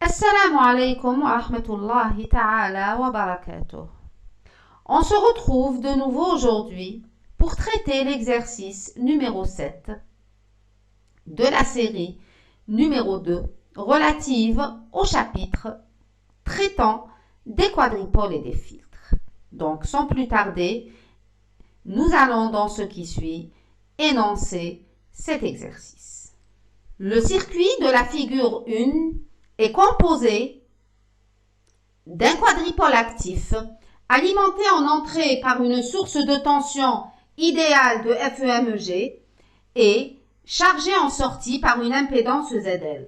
Assalamu alaikum wa rahmatullahi ta'ala wa barakatuh. On se retrouve de nouveau aujourd'hui pour traiter l'exercice numéro 7 de la série numéro 2 relative au chapitre traitant des quadripoles et des filtres. Donc, sans plus tarder, nous allons dans ce qui suit énoncer cet exercice. Le circuit de la figure 1 est composé d'un quadripôle actif alimenté en entrée par une source de tension idéale de FEMG et chargé en sortie par une impédance ZL.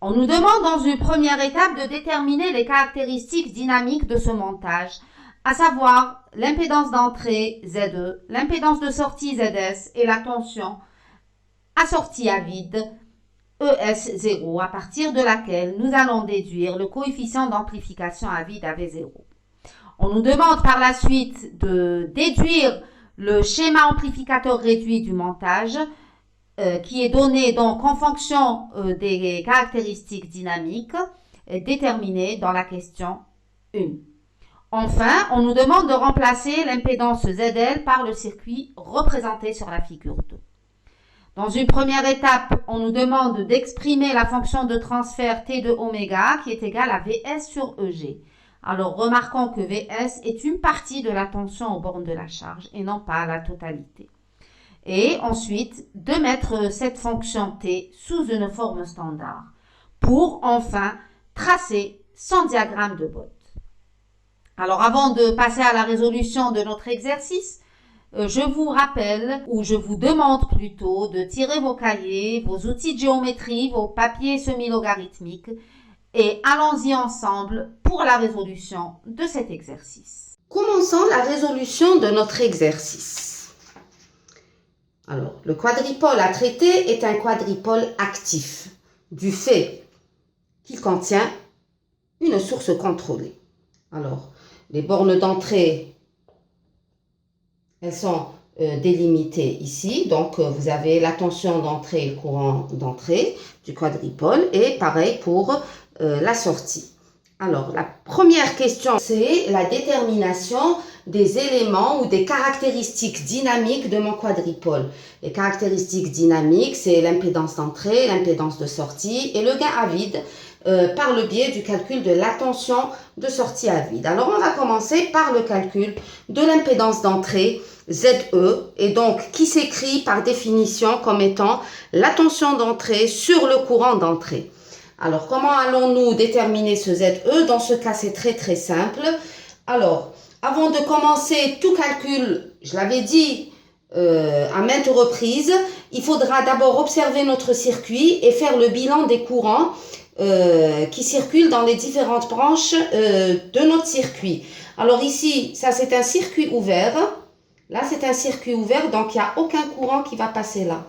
On nous demande dans une première étape de déterminer les caractéristiques dynamiques de ce montage, à savoir l'impédance d'entrée ZE, l'impédance de sortie ZS et la tension assortie à vide ES0, à partir de laquelle nous allons déduire le coefficient d'amplification à vide AV0. On nous demande par la suite de déduire le schéma amplificateur réduit du montage qui est donné donc en fonction des caractéristiques dynamiques déterminées dans la question 1. Enfin, on nous demande de remplacer l'impédance ZL par le circuit représenté sur la figure 2. Dans une première étape, on nous demande d'exprimer la fonction de transfert T de oméga qui est égale à Vs sur Eg. Alors, remarquons que Vs est une partie de la tension aux bornes de la charge et non pas la totalité. Et ensuite, de mettre cette fonction T sous une forme standard pour enfin tracer son diagramme de Bott. Alors, avant de passer à la résolution de notre exercice, je vous rappelle, ou je vous demande plutôt, de tirer vos cahiers, vos outils de géométrie, vos papiers semi-logarithmiques et allons-y ensemble pour la résolution de cet exercice. Commençons la résolution de notre exercice. Alors, le quadripôle à traiter est un quadripôle actif du fait qu'il contient une source contrôlée. Alors, les bornes d'entrée, elles sont délimitées ici. Donc, vous avez la tension d'entrée et le courant d'entrée du quadripôle. Et pareil pour la sortie. Alors, la première question, c'est la détermination des éléments ou des caractéristiques dynamiques de mon quadripôle. Les caractéristiques dynamiques, c'est l'impédance d'entrée, l'impédance de sortie et le gain à vide par le biais du calcul de la tension de sortie à vide. Alors, on va commencer par le calcul de l'impédance d'entrée, ZE, et donc qui s'écrit par définition comme étant la tension d'entrée sur le courant d'entrée. Alors, comment allons-nous déterminer ce ZE? Dans ce cas, c'est très simple. Alors, avant de commencer tout calcul, je l'avais dit à maintes reprises, il faudra d'abord observer notre circuit et faire le bilan des courants qui circulent dans les différentes branches de notre circuit. Alors ici, ça c'est un circuit ouvert. Là, c'est un circuit ouvert, donc il n'y a aucun courant qui va passer là.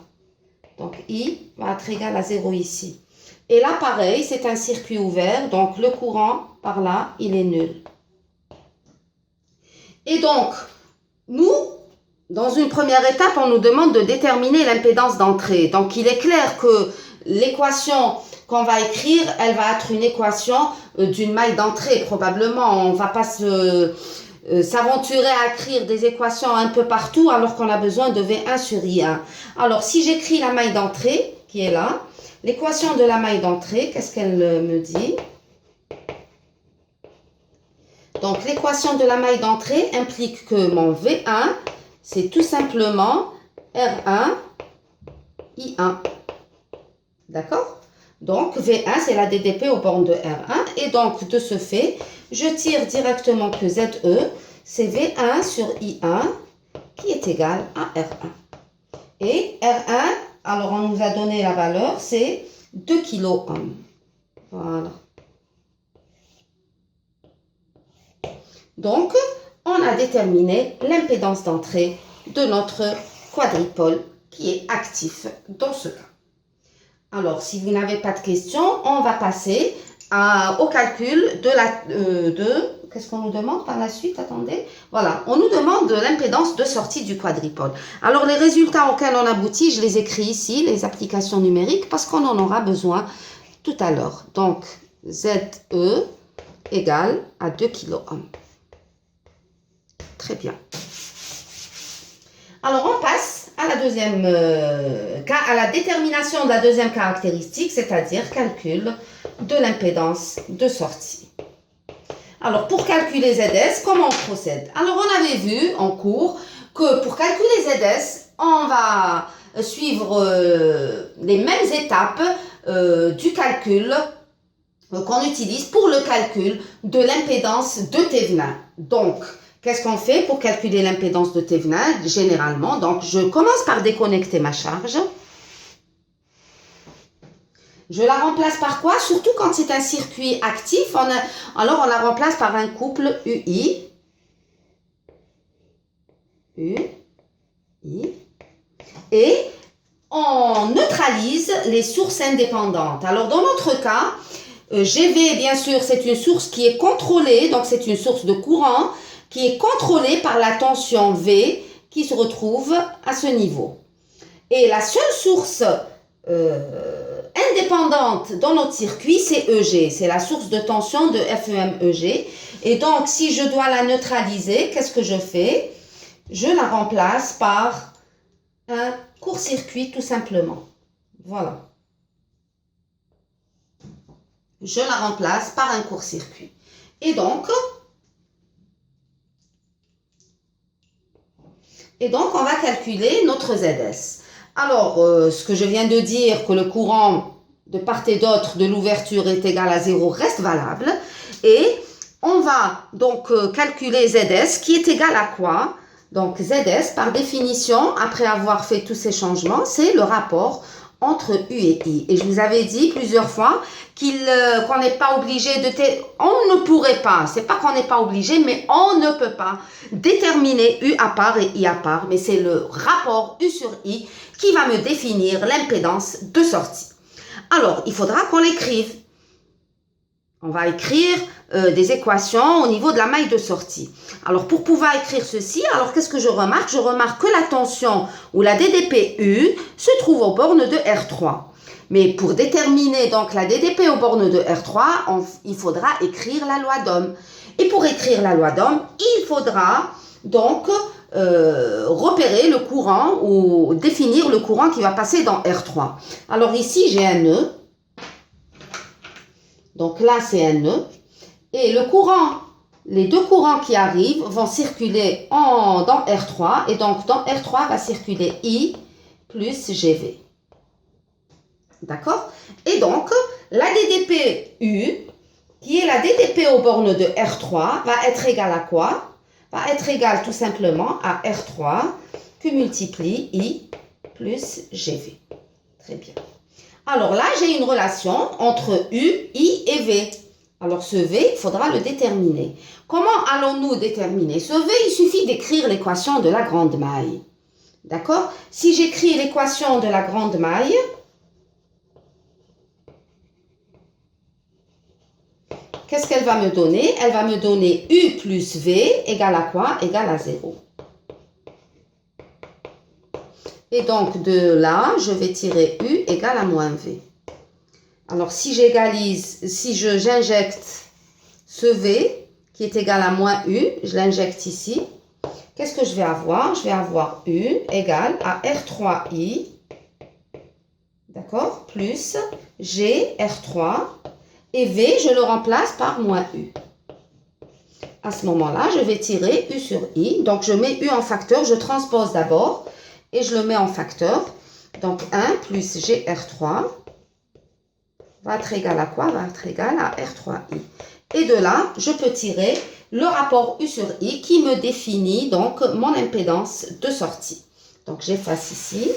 Donc, I va être égal à 0 ici. Et là, pareil, c'est un circuit ouvert, donc le courant, par là, il est nul. Et donc, nous, dans une première étape, on nous demande de déterminer l'impédance d'entrée. Donc, il est clair que l'équation qu'on va écrire, elle va être une équation d'une maille d'entrée, probablement. On ne va pas s'aventurer à écrire des équations un peu partout alors qu'on a besoin de V1 sur I1. Alors, si j'écris la maille d'entrée, qui est là, l'équation de la maille d'entrée, qu'est-ce qu'elle me dit? Donc, l'équation de la maille d'entrée implique que mon V1, c'est tout simplement R1, I1. D'accord? Donc, V1, c'est la DDP aux bornes de R1. Et donc, de ce fait, je tire directement que ZE, c'est V1 sur I1 qui est égal à R1. Et R1, alors on nous a donné la valeur, c'est 2 kΩ. Voilà. Donc, on a déterminé l'impédance d'entrée de notre quadripôle qui est actif dans ce cas. Alors, si vous n'avez pas de questions, on va passer au calcul qu'est-ce qu'on nous demande par la suite? Attendez. Voilà, on nous demande l'impédance de sortie du quadripôle. Alors, les résultats auxquels on aboutit, je les écris ici, les applications numériques, parce qu'on en aura besoin tout tout à l'heure. Donc, ZE égale à 2 kOhm. Très bien. Alors, on passe à la deuxième à la détermination de la deuxième caractéristique, c'est-à-dire calcul de l'impédance de sortie. Alors, pour calculer ZS, comment on procède? Alors, on avait vu en cours que pour calculer ZS, on va suivre les mêmes étapes du calcul qu'on utilise pour le calcul de l'impédance de Thévenin. Donc, qu'est-ce qu'on fait pour calculer l'impédance de Thévenin généralement? Donc, je commence par déconnecter ma charge. Je la remplace par quoi? Surtout quand c'est un circuit actif, alors on la remplace par un couple UI. Et on neutralise les sources indépendantes. Alors, dans notre cas, GV, bien sûr, c'est une source qui est contrôlée, donc c'est une source de courant qui est contrôlée par la tension V qui se retrouve à ce niveau. Et la seule source indépendante dans notre circuit, c'est EG. C'est la source de tension de FEM-EG. Et donc, si je dois la neutraliser, qu'est-ce que je fais? Je la remplace par un court-circuit, tout simplement. Voilà. Je la remplace par un court-circuit. Et donc, on va calculer notre ZS. Alors, ce que je viens de dire, que le courant de part et d'autre de l'ouverture est égal à 0, reste valable. Et on va donc calculer ZS qui est égal à quoi? Donc, ZS, par définition, après avoir fait tous ces changements, c'est le rapport entre U et I. Et je vous avais dit plusieurs fois qu'on n'est pas obligé de... On ne pourrait pas, c'est pas qu'on n'est pas obligé, mais on ne peut pas déterminer U à part et I à part. Mais c'est le rapport U sur I qui va me définir l'impédance de sortie. Alors, il faudra qu'on l'écrive. On va écrire des équations au niveau de la maille de sortie. Alors, pour pouvoir écrire ceci, alors qu'est-ce que je remarque? Je remarque que la tension ou la DDP-U se trouve aux bornes de R3. Mais pour déterminer donc la DDP aux bornes de R3, il faudra écrire la loi d'Ohm. Et pour écrire la loi d'Ohm, il faudra donc repérer le courant ou définir le courant qui va passer dans R3. Alors ici, j'ai un nœud. Donc là, c'est un nœud. Et le courant, les deux courants qui arrivent vont circuler dans R3. Et donc, dans R3 va circuler I plus GV. D'accord? Et donc, la DDP-U, qui est la DDP aux bornes de R3, va être égale à quoi? Va être égale tout simplement à R3 que multiplie I plus GV. Très bien. Alors là, j'ai une relation entre U, I et V. Alors ce V, il faudra le déterminer. Comment allons-nous déterminer ce V? Il suffit d'écrire l'équation de la grande maille. D'accord? Si j'écris l'équation de la grande maille, qu'est-ce qu'elle va me donner? Elle va me donner U plus V égale à quoi? Égale à 0. Et donc, de là, je vais tirer U égale à moins V. Alors, si j'injecte ce V, qui est égal à moins U, je l'injecte ici. Qu'est-ce que je vais avoir? Je vais avoir U égale à R3I, d'accord, plus G R3, et V, je le remplace par moins U. À ce moment-là, je vais tirer U sur I. Donc, je mets U en facteur, je transpose d'abord. Et je le mets en facteur. Donc, 1 plus GR3 va être égal à quoi? Va être égal à R3I. Et de là, je peux tirer le rapport U sur I qui me définit donc mon impédance de sortie. Donc, j'efface ici.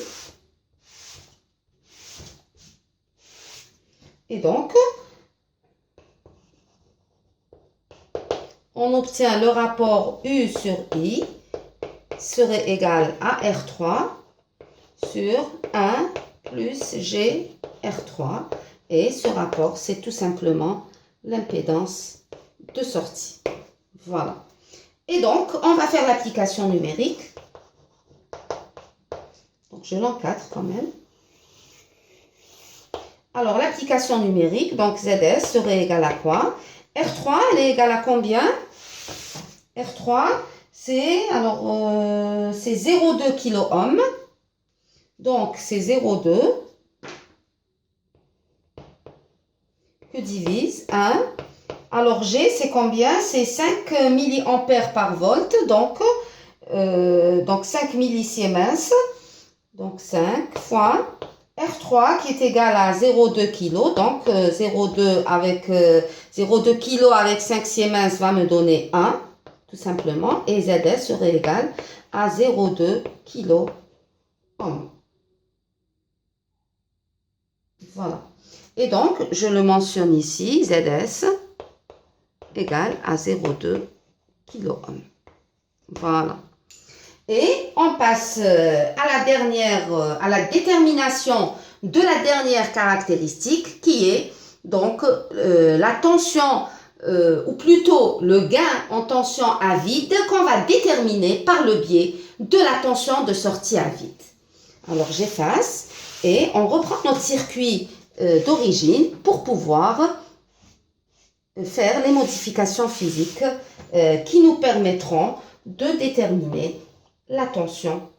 Et donc, on obtient le rapport U sur I serait égal à R3 sur 1 plus G R3. Et ce rapport, c'est tout simplement l'impédance de sortie. Voilà. Et donc, on va faire l'application numérique. Donc, je l'encadre quand même. Alors, l'application numérique, donc ZS, serait égale à quoi? R3, elle est égale à combien? R3, c'est 0,2 kOhm. Donc, c'est 0,2 que divise 1. Alors, G, c'est combien? C'est 5 milliampères par volt. Donc 5 millisiemens. Donc, 5 fois R3 qui est égal à 0,2 kg. Donc, 0,2 kg avec 5 siemens va me donner 1, tout simplement. Et ZS serait égal à 0,2 kg. Voilà. Et donc, je le mentionne ici, ZS égale à 0,2 kOhm. Voilà. Et on passe à la détermination de la dernière caractéristique qui est donc la tension, ou plutôt le gain en tension à vide qu'on va déterminer par le biais de la tension de sortie à vide. Alors j'efface et on reprend notre circuit d'origine pour pouvoir faire les modifications physiques qui nous permettront de déterminer la tension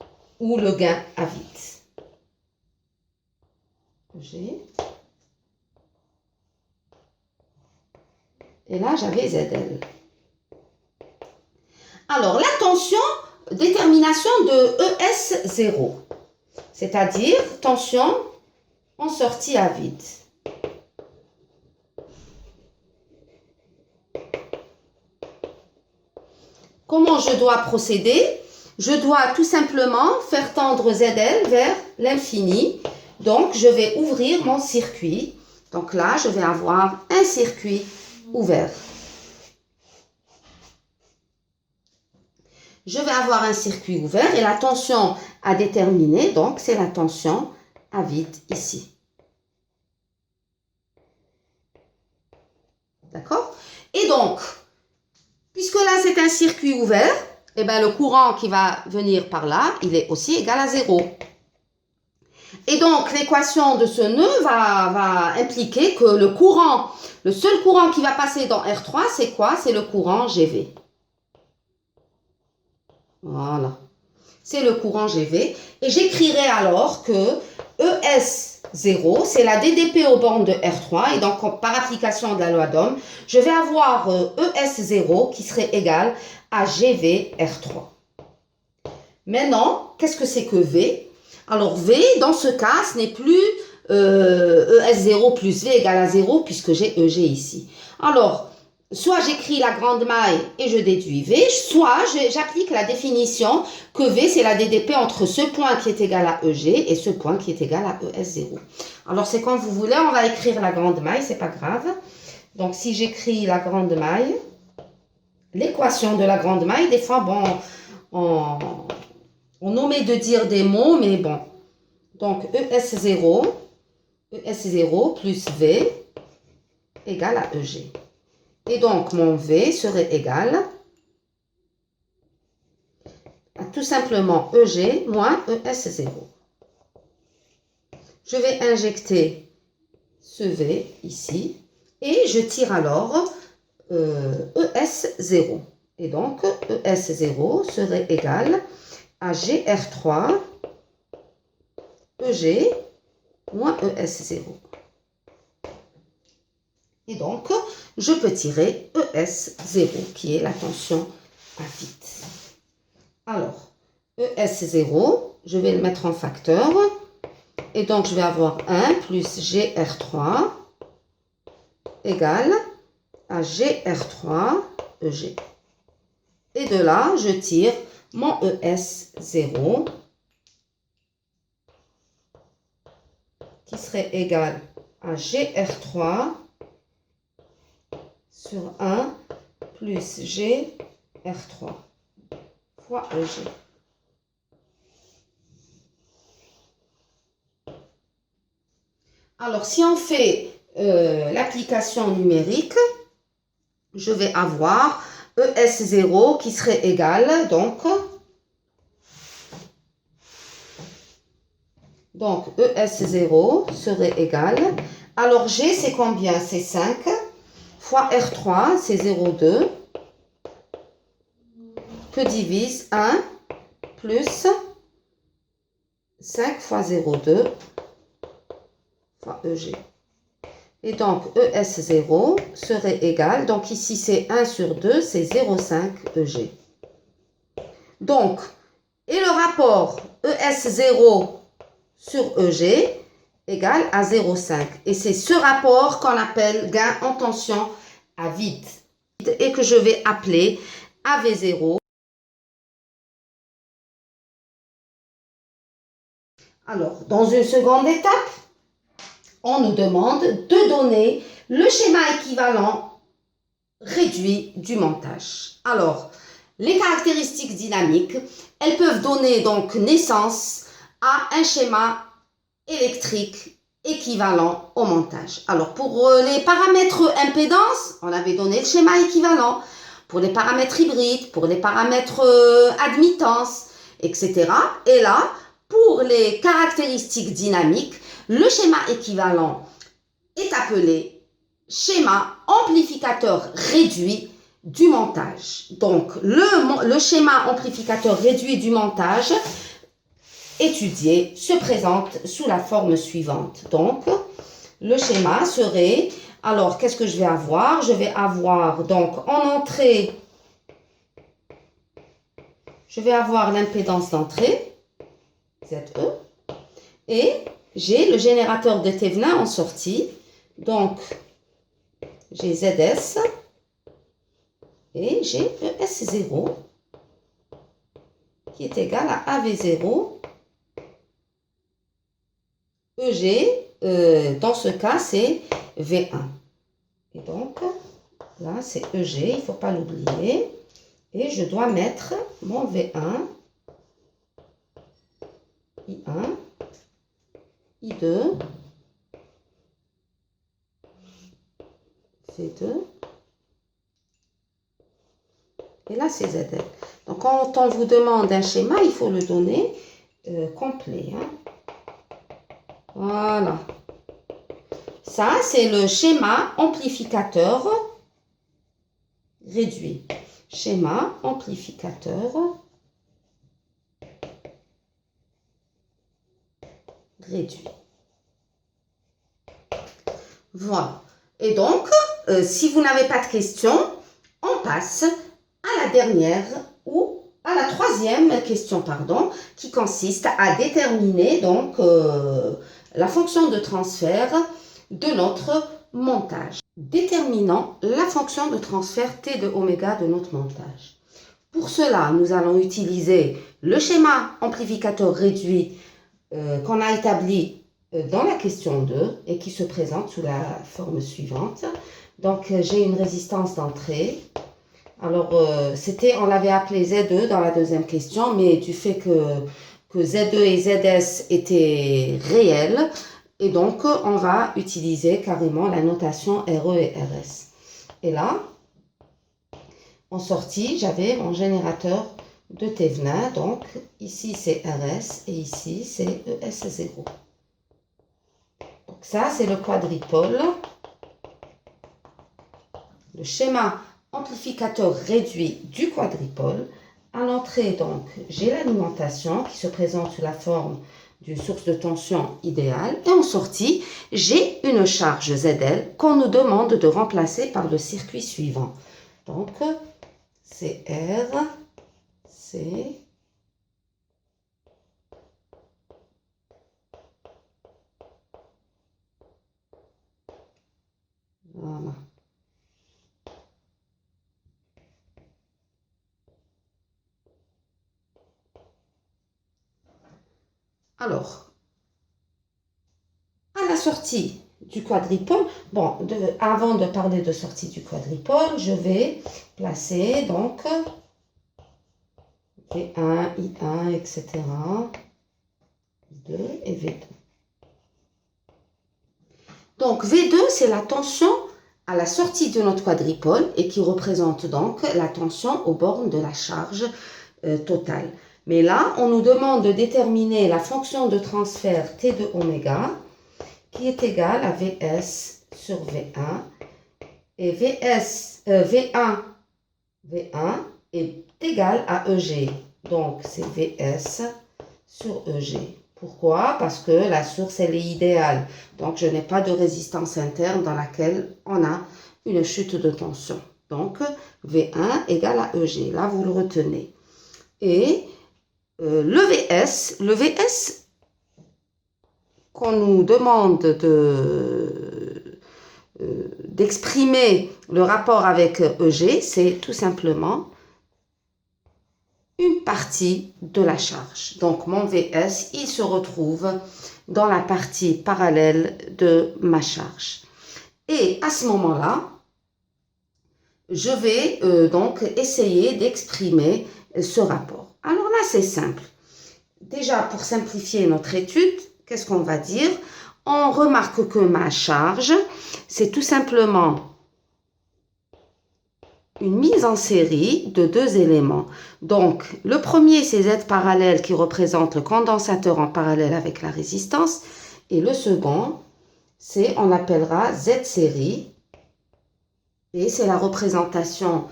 ou le gain à vide. Et là, j'avais ZL. Alors, la tension, détermination de ES0, c'est-à-dire tension en sortie à vide. Comment je dois procéder? Je dois tout simplement faire tendre ZL vers l'infini. Donc, je vais ouvrir mon circuit. Donc là, je vais avoir un circuit ouvert. Je vais avoir un circuit ouvert et la tension à déterminer, donc, c'est la tension à vide ici. D'accord? Et donc, puisque là, c'est un circuit ouvert, eh bien, le courant qui va venir par là, il est aussi égal à 0. Et donc, l'équation de ce nœud va impliquer que le seul courant qui va passer dans R3, c'est quoi? C'est le courant GV. Voilà. C'est le courant GV. Et j'écrirai alors que ES0, c'est la DDP aux bornes de R3. Et donc, par application de la loi d'Ohm, je vais avoir ES0 qui serait égal à GV R3. Maintenant, qu'est-ce que c'est que V? Alors, V, dans ce cas, ce n'est plus ES0 plus V égale à 0 puisque j'ai EG ici. Alors, soit j'écris la grande maille et je déduis V, soit j'applique la définition que V, c'est la DDP entre ce point qui est égal à EG et ce point qui est égal à ES0. Alors, c'est quand vous voulez, on va écrire la grande maille, c'est pas grave. Donc, si j'écris la grande maille, l'équation de la grande maille, des fois, bon, on omet de dire des mots, mais bon. Donc, ES0 plus V égale à EG. Et donc, mon V serait égal à tout simplement EG moins ES0. Je vais injecter ce V ici et je tire alors ES0. Et donc, ES0 serait égal à GR3 EG moins ES0. Et donc, je peux tirer ES0 qui est la tension à vide. Alors, ES0, je vais le mettre en facteur. Et donc, je vais avoir 1 plus GR3 égale à GR3 EG. Et de là, je tire mon ES0 qui serait égal à GR3 sur 1 plus GR3 fois EG. Alors, si on fait l'application numérique, je vais avoir ES0 qui serait égal, donc ES0 serait égal Alors, G, c'est combien? C'est 5 fois R3, c'est 0,2, que divise 1 plus 5 fois 0,2 fois EG. Et donc, ES0 serait égal, donc ici c'est 1 sur 2, c'est 0,5 EG. Donc, et le rapport ES0 sur EG égale à 0,5. Et c'est ce rapport qu'on appelle gain en tension à vide et que je vais appeler AV0. Alors, dans une seconde étape, on nous demande de donner le schéma équivalent réduit du montage. Alors, les caractéristiques dynamiques, elles peuvent donner donc naissance à un schéma électrique équivalent au montage. Alors, pour les paramètres impédance, on avait donné le schéma équivalent. Pour les paramètres hybrides, pour les paramètres admittance, etc. Et là, pour les caractéristiques dynamiques, le schéma équivalent est appelé schéma amplificateur réduit du montage. Donc, le schéma amplificateur réduit du montage étudié se présente sous la forme suivante. Donc, le schéma serait, alors, qu'est-ce que je vais avoir? Je vais avoir, donc, en entrée, je vais avoir l'impédance d'entrée, ZE, et j'ai le générateur de Thévenin en sortie. Donc, j'ai ZS et j'ai ES0 qui est égal à AV0. EG, dans ce cas, c'est V1. Et donc, là, c'est EG, il ne faut pas l'oublier. Et je dois mettre mon V1, I1, I2, V2. Et là, c'est ZL. Donc, quand on vous demande un schéma, il faut le donner complet. Hein. Voilà. Ça, c'est le schéma amplificateur réduit. Schéma amplificateur réduit. Voilà. Et donc, si vous n'avez pas de questions, on passe à la dernière ou à la troisième question, pardon, qui consiste à déterminer donc la fonction de transfert de notre montage. Déterminant la fonction de transfert T de oméga de notre montage. Pour cela, nous allons utiliser le schéma amplificateur réduit qu'on a établi dans la question 2 et qui se présente sous la forme suivante. Donc, j'ai une résistance d'entrée. Alors, on l'avait appelé ZE dans la deuxième question, mais du fait que ZE et ZS étaient réels, et donc on va utiliser carrément la notation RE et RS. Et là, en sortie, j'avais mon générateur de Thévenin, donc ici c'est RS et ici c'est ES0. Donc ça, c'est le quadripôle. Le schéma amplificateur réduit du quadripôle. À l'entrée, donc, j'ai l'alimentation qui se présente sous la forme d'une source de tension idéale. Et en sortie, j'ai une charge ZL qu'on nous demande de remplacer par le circuit suivant. Donc, c'est R, C, voilà. Alors, à la sortie du quadripôle, bon, avant de parler de sortie du quadripôle, je vais placer donc V1, I1, etc. V2 et V2. Donc V2, c'est la tension à la sortie de notre quadripôle et qui représente donc la tension aux bornes de la charge totale. Mais là, on nous demande de déterminer la fonction de transfert T de oméga qui est égal à Vs sur V1. Et V1 est égal à EG. Donc, c'est Vs sur EG. Pourquoi? Parce que la source, elle est idéale. Donc, je n'ai pas de résistance interne dans laquelle on a une chute de tension. Donc, V1 égale à EG. Là, vous le retenez. Et le VS qu'on nous demande d'exprimer le rapport avec EG, c'est tout simplement une partie de la charge. Donc, mon VS, il se retrouve dans la partie parallèle de ma charge. Et à ce moment-là, je vais donc essayer d'exprimer ce rapport. Alors là, c'est simple. Déjà, pour simplifier notre étude, qu'est-ce qu'on va dire? On remarque que ma charge, c'est tout simplement une mise en série de deux éléments. Donc, le premier, c'est Z parallèle qui représente le condensateur en parallèle avec la résistance. Et le second, on l'appellera Z série. Et c'est la représentation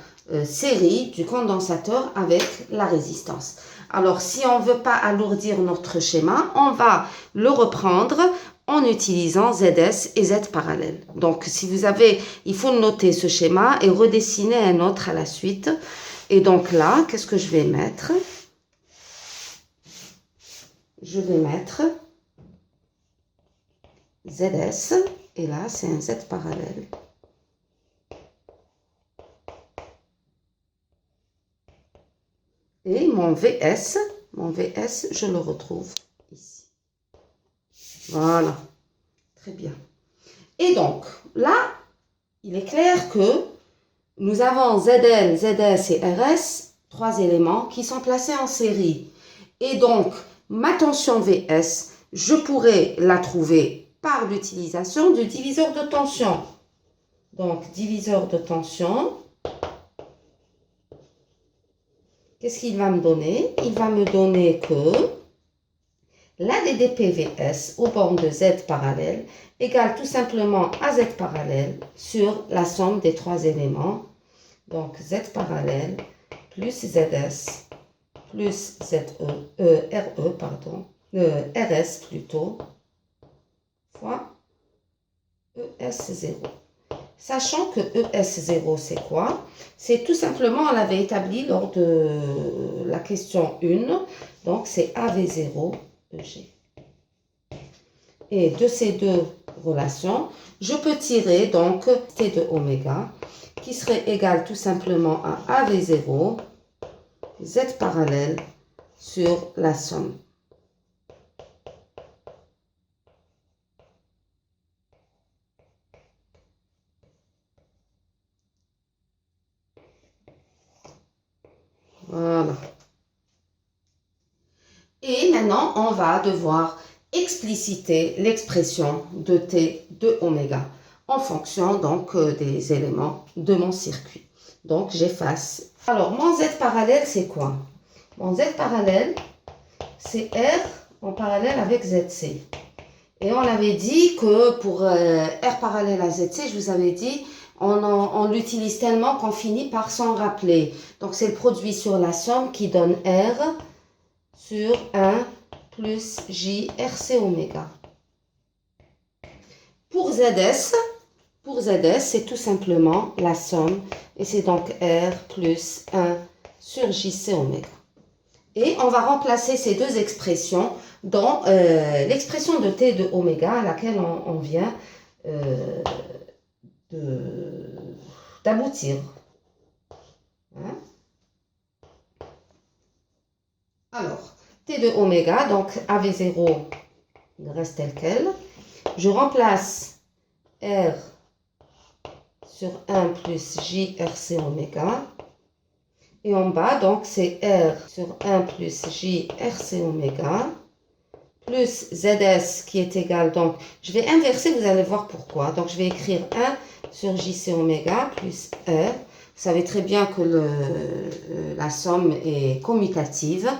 série du condensateur avec la résistance. Alors, si on ne veut pas alourdir notre schéma, on va le reprendre en utilisant ZS et Z parallèle. Donc, si vous avez, il faut noter ce schéma et redessiner un autre à la suite. Et donc là, qu'est-ce que je vais mettre? Je vais mettre ZS et là, c'est un Z parallèle. Et mon VS, je le retrouve ici. Voilà, très bien. Et donc, là, il est clair que nous avons ZL, ZS et RS, trois éléments qui sont placés en série. Et donc, ma tension VS, je pourrais la trouver par l'utilisation du diviseur de tension. Donc, diviseur de tension. Qu'est-ce qu'il va me donner? Il va me donner que l'ADDPVS aux bornes de Z parallèle égale tout simplement à Z parallèle sur la somme des trois éléments. Donc Z parallèle plus ZS plus RS plutôt, fois ES0. Sachant que ES0, c'est quoi? C'est tout simplement, on l'avait établi lors de la question 1, donc c'est AV0 EG. Et de ces deux relations, je peux tirer donc T de oméga, qui serait égal tout simplement à AV0, Z parallèle sur la somme. Voilà. Et maintenant, on va devoir expliciter l'expression de T de oméga en fonction donc des éléments de mon circuit. Donc, j'efface. Alors, mon Z parallèle, c'est quoi? Mon Z parallèle, c'est R en parallèle avec ZC. Et on avait dit que pour R parallèle à ZC, je vous avais dit, on l'utilise tellement qu'on finit par s'en rappeler. Donc, c'est le produit sur la somme qui donne R sur 1 plus J RC oméga. Pour ZS, c'est tout simplement la somme. Et c'est donc R plus 1 sur JC oméga. Et on va remplacer ces deux expressions dans l'expression de T de oméga à laquelle on vient d'aboutir. Hein? Alors, T de oméga, donc AV0 reste tel quel. Je remplace R sur 1 plus J RC oméga. Et en bas, donc, c'est R sur 1 plus J RC oméga plus ZS qui est égal, donc, je vais inverser, vous allez voir pourquoi. Donc, je vais écrire 1 sur JC oméga plus R. Vous savez très bien que la somme est commutative,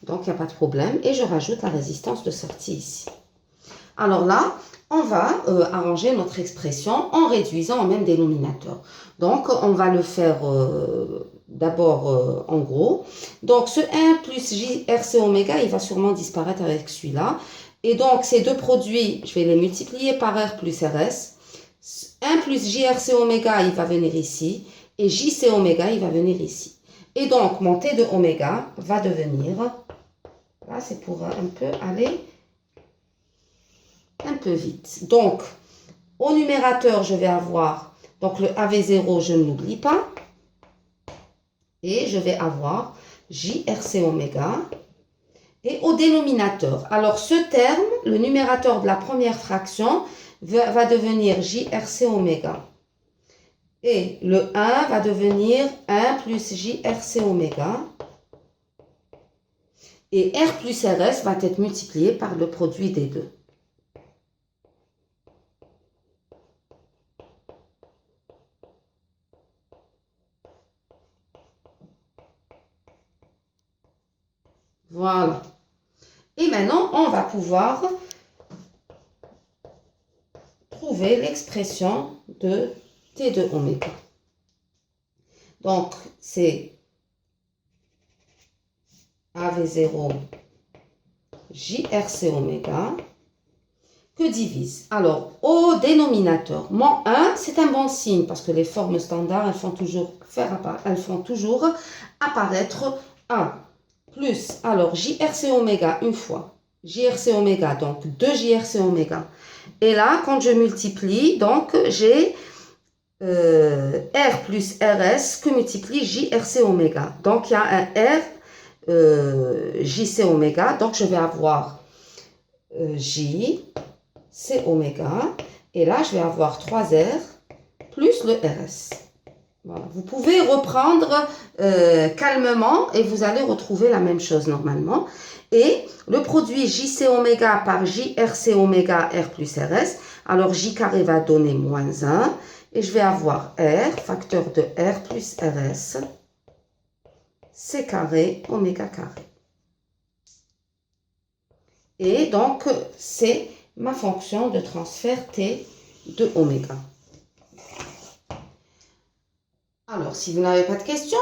donc il n'y a pas de problème. Et je rajoute la résistance de sortie ici. Alors là, on va arranger notre expression en réduisant au même dénominateur. Donc, on va le faire d'abord en gros. Donc, ce 1 plus JRC oméga, il va sûrement disparaître avec celui-là. Et donc, ces deux produits, je vais les multiplier par R plus RS. 1 plus JRC oméga, il va venir ici. Et JC oméga, il va venir ici. Et donc, mon T de oméga va devenir... Là, c'est pour un peu aller un peu vite. Donc, au numérateur, je vais avoir... Donc, le AV0, je ne l'oublie pas. Et je vais avoir JRC oméga. Et au dénominateur, alors ce terme, le numérateur de la première fraction, va devenir JRC oméga. Et le 1 va devenir 1 plus JRC oméga. Et R plus RS va être multiplié par le produit des deux. Voilà. Et maintenant, on va pouvoir trouver l'expression de T de oméga. Donc, c'est AV0 JRC oméga que divise. Alors, au dénominateur, mon 1, c'est un bon signe parce que les formes standards, elles font toujours apparaître 1 plus, alors JRC oméga une fois, JRC oméga, donc 2 JRC oméga. Et là, quand je multiplie, donc j'ai R plus RS que multiplie JRC oméga. Donc, il y a un R JC oméga, donc je vais avoir J, C oméga, et là je vais avoir 3R plus le RS. Voilà. Vous pouvez reprendre calmement et vous allez retrouver la même chose normalement. Et le produit JC oméga par JRC oméga R plus RS, alors J carré va donner moins 1, et je vais avoir R, facteur de R plus RS, C carré oméga carré. Et donc, c'est ma fonction de transfert T de oméga. Alors, si vous n'avez pas de questions,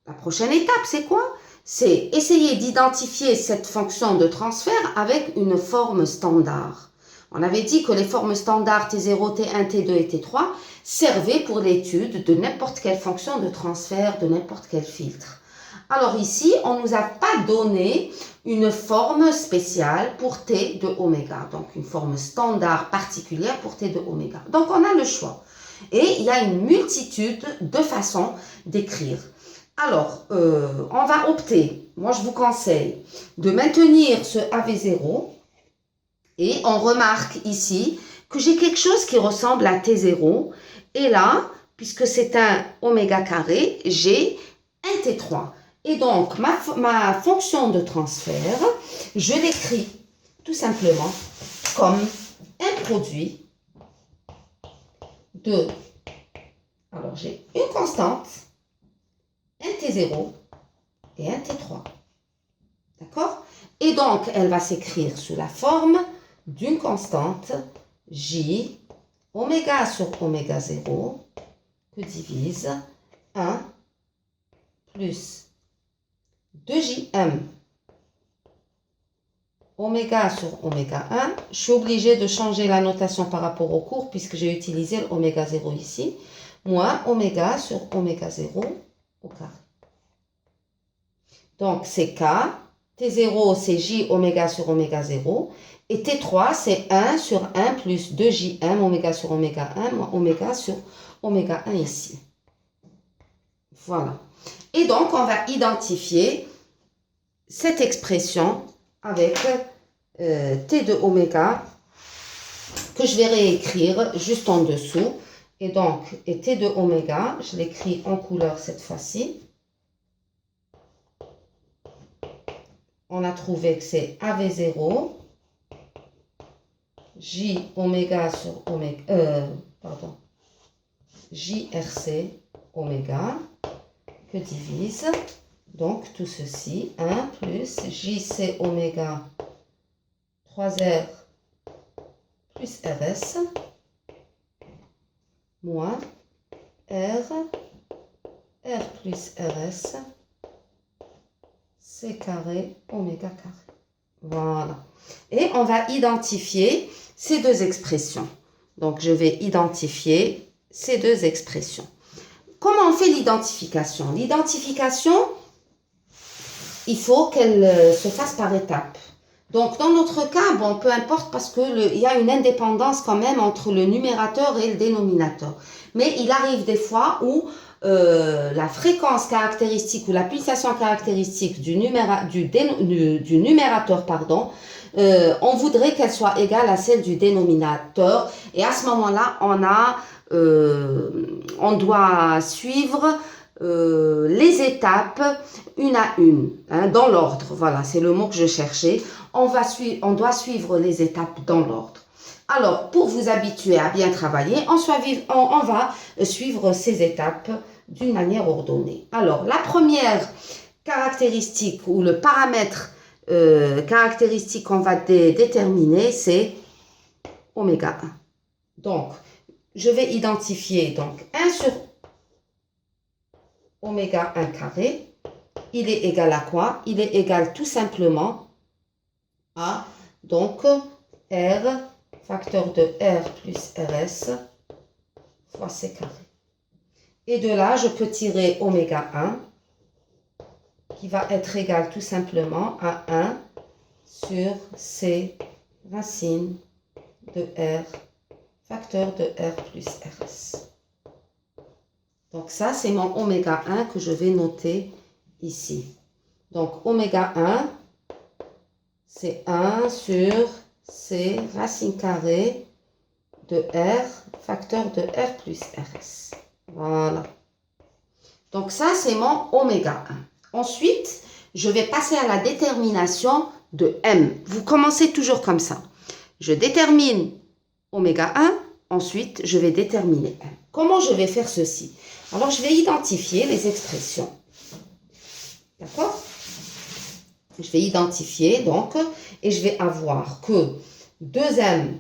la prochaine étape, c'est quoi? C'est essayer d'identifier cette fonction de transfert avec une forme standard. On avait dit que les formes standards T0, T1, T2 et T3 servaient pour l'étude de n'importe quelle fonction de transfert, de n'importe quel filtre. Alors ici, on ne nous a pas donné une forme spéciale pour T de oméga, donc une forme standard particulière pour T de oméga. Donc on a le choix. Et il y a une multitude de façons d'écrire. Alors, on va opter, moi je vous conseille, de maintenir ce AV0 et on remarque ici que j'ai quelque chose qui ressemble à T0 et là, puisque c'est un oméga carré, j'ai un T3. Et donc, ma fonction de transfert, je l'écris tout simplement comme un produit de... Alors, j'ai une constante, un T0 et un T3. D'accord? Et donc, elle va s'écrire sous la forme d'une constante J oméga sur oméga 0 que divise 1 plus 2JM oméga sur oméga 1. Je suis obligée de changer la notation par rapport au cours puisque j'ai utilisé l'oméga 0 ici. Moins oméga sur oméga 0 au carré. Donc, c'est K. T0, c'est J oméga sur oméga 0. Et T3, c'est 1 sur 1 plus 2JM oméga sur oméga 1, moins oméga sur oméga 1 ici. Voilà. Et donc, on va identifier cette expression avec T de oméga que je vais réécrire juste en dessous. Et donc, T de oméga, je l'écris en couleur cette fois-ci. On a trouvé que c'est AV0, J oméga sur oméga, JRC oméga, que divise, donc tout ceci, 1 plus JC oméga 3R plus RS moins R plus RS, C carré, oméga carré. Voilà. Et on va identifier ces deux expressions. Donc, je vais identifier ces deux expressions. Comment on fait l'identification? L'identification, il faut qu'elle se fasse par étapes. Donc, dans notre cas, bon, peu importe parce qu'il y a une indépendance quand même entre le numérateur et le dénominateur. Mais il arrive des fois où la fréquence caractéristique ou la pulsation caractéristique du numérateur, on voudrait qu'elle soit égale à celle du dénominateur. Et à ce moment-là, on doit suivre les étapes une à une, hein, dans l'ordre. Voilà, c'est le mot que je cherchais. On doit suivre les étapes dans l'ordre. Alors, pour vous habituer à bien travailler, on va suivre ces étapes d'une manière ordonnée. Alors, la première caractéristique ou le paramètre caractéristique qu'on va déterminer, c'est oméga 1. Donc, je vais identifier donc 1 sur oméga 1 carré. Il est égal à quoi? Il est égal tout simplement à donc R facteur de R plus RS fois C carré. Et de là, je peux tirer oméga 1 qui va être égal tout simplement à 1 sur C racine de R facteur de R plus RS. Donc ça, c'est mon oméga 1 que je vais noter ici. Donc oméga 1, c'est 1 sur C racine carrée de R facteur de R plus RS. Voilà. Donc ça, c'est mon oméga 1. Ensuite, je vais passer à la détermination de M. Vous commencez toujours comme ça. Je détermine oméga 1, ensuite je vais déterminer M. Comment je vais faire ceci? Alors, je vais identifier les expressions. D'accord? Je vais identifier donc, et je vais avoir que 2M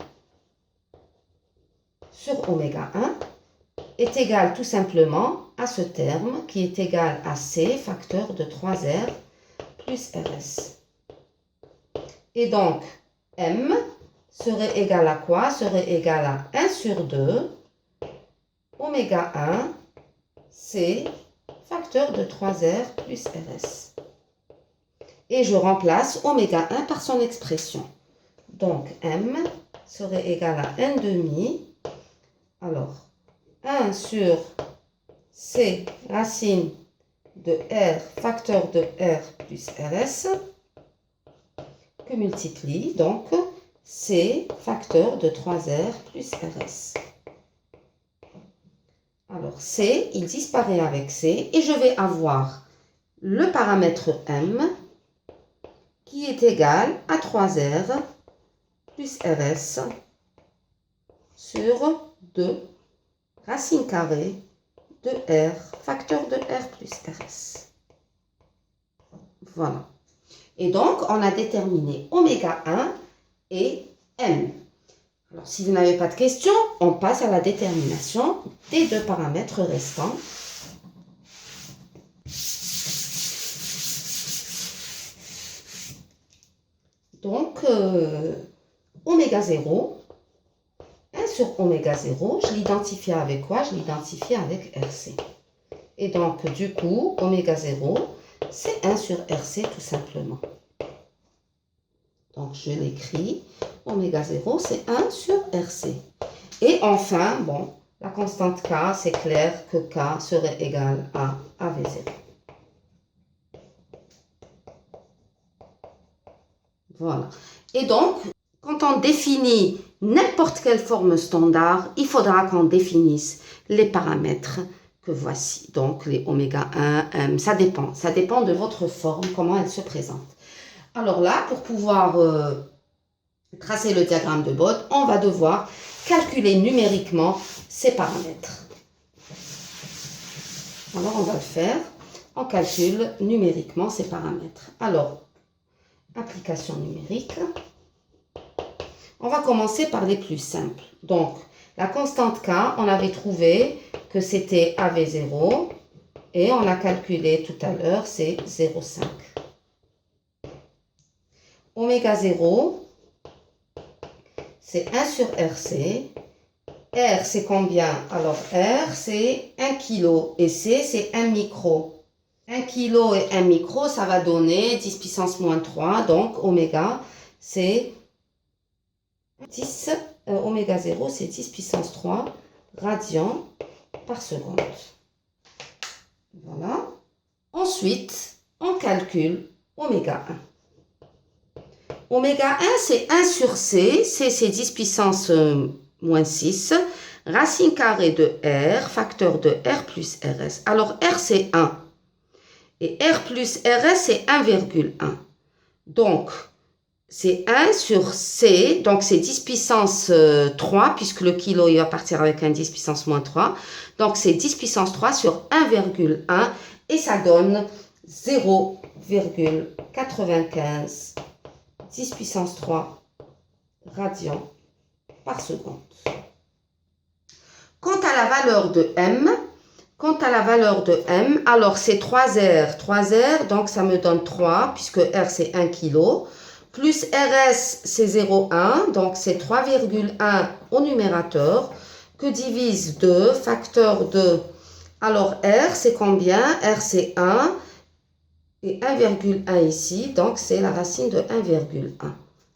sur oméga 1 est égal tout simplement à ce terme qui est égal à C facteur de 3R plus RS. Et donc, M serait égal à quoi? Serait égal à 1 sur 2 oméga 1 C facteur de 3R plus RS. Et je remplace oméga 1 par son expression. Donc, M serait égal à 1 demi. Alors, 1 sur C racine de R facteur de R plus RS que multiplie donc C facteur de 3R plus RS. Alors C, il disparaît avec C et je vais avoir le paramètre M qui est égal à 3R plus RS sur 2 racine carrée de R facteur de R plus RS. Voilà. Et donc, on a déterminé oméga 1 et M. Alors, si vous n'avez pas de questions, on passe à la détermination des deux paramètres restants. Donc, oméga 0, 1 sur oméga 0, je l'identifie avec quoi? Je l'identifie avec RC. Et donc, du coup, oméga 0, c'est 1 sur RC tout simplement. Donc, je l'écris. Oméga 0, c'est 1 sur RC. Et enfin, bon, la constante K, c'est clair que K serait égal à AV0. Voilà. Et donc, quand on définit n'importe quelle forme standard, il faudra qu'on définisse les paramètres que voici. Donc, les oméga 1, M, ça dépend de votre forme, comment elle se présente. Alors là, pour pouvoir tracer le diagramme de Bode, on va devoir calculer numériquement ces paramètres. Alors, on va le faire. On calcule numériquement ces paramètres. Alors, application numérique. On va commencer par les plus simples. Donc, la constante K, on avait trouvé que c'était AV0 et on a calculé tout à l'heure, c'est 0,5. Oméga 0, c'est 1 sur RC. R, c'est combien? Alors, R, c'est 1 kg et C, c'est 1 micro. 1 kg et 1 micro, ça va donner 10 puissance moins 3. Donc, oméga, c'est 10, oméga 0, c'est 10 puissance 3 radians par seconde. Voilà. Ensuite, on calcule oméga 1. Oméga 1, c'est 1 sur C. C, c'est 10 puissance moins 6. Racine carrée de R, facteur de R plus RS. Alors, R, c'est 1. Et R plus RS, c'est 1,1. Donc, c'est 1 sur C. Donc, c'est 10 puissance 3, puisque le kilo, il va partir avec un 10 puissance moins 3. Donc, c'est 10 puissance 3 sur 1,1. Et ça donne 0,95 10 puissance 3 radians par seconde. Quant à la valeur de M, alors c'est 3R. 3R, donc ça me donne 3, puisque R c'est 1 kg. Plus RS c'est 0,1, donc c'est 3,1 au numérateur, que divise 2, facteur de... Alors R c'est combien? R c'est 1. Et 1,1 ici, donc c'est la racine de 1,1.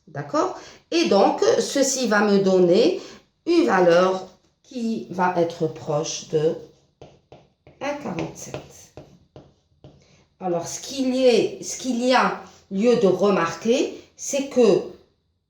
D'accord? Et donc, ceci va me donner une valeur qui va être proche de 1,47. Alors, ce qu'il y a lieu de remarquer, c'est que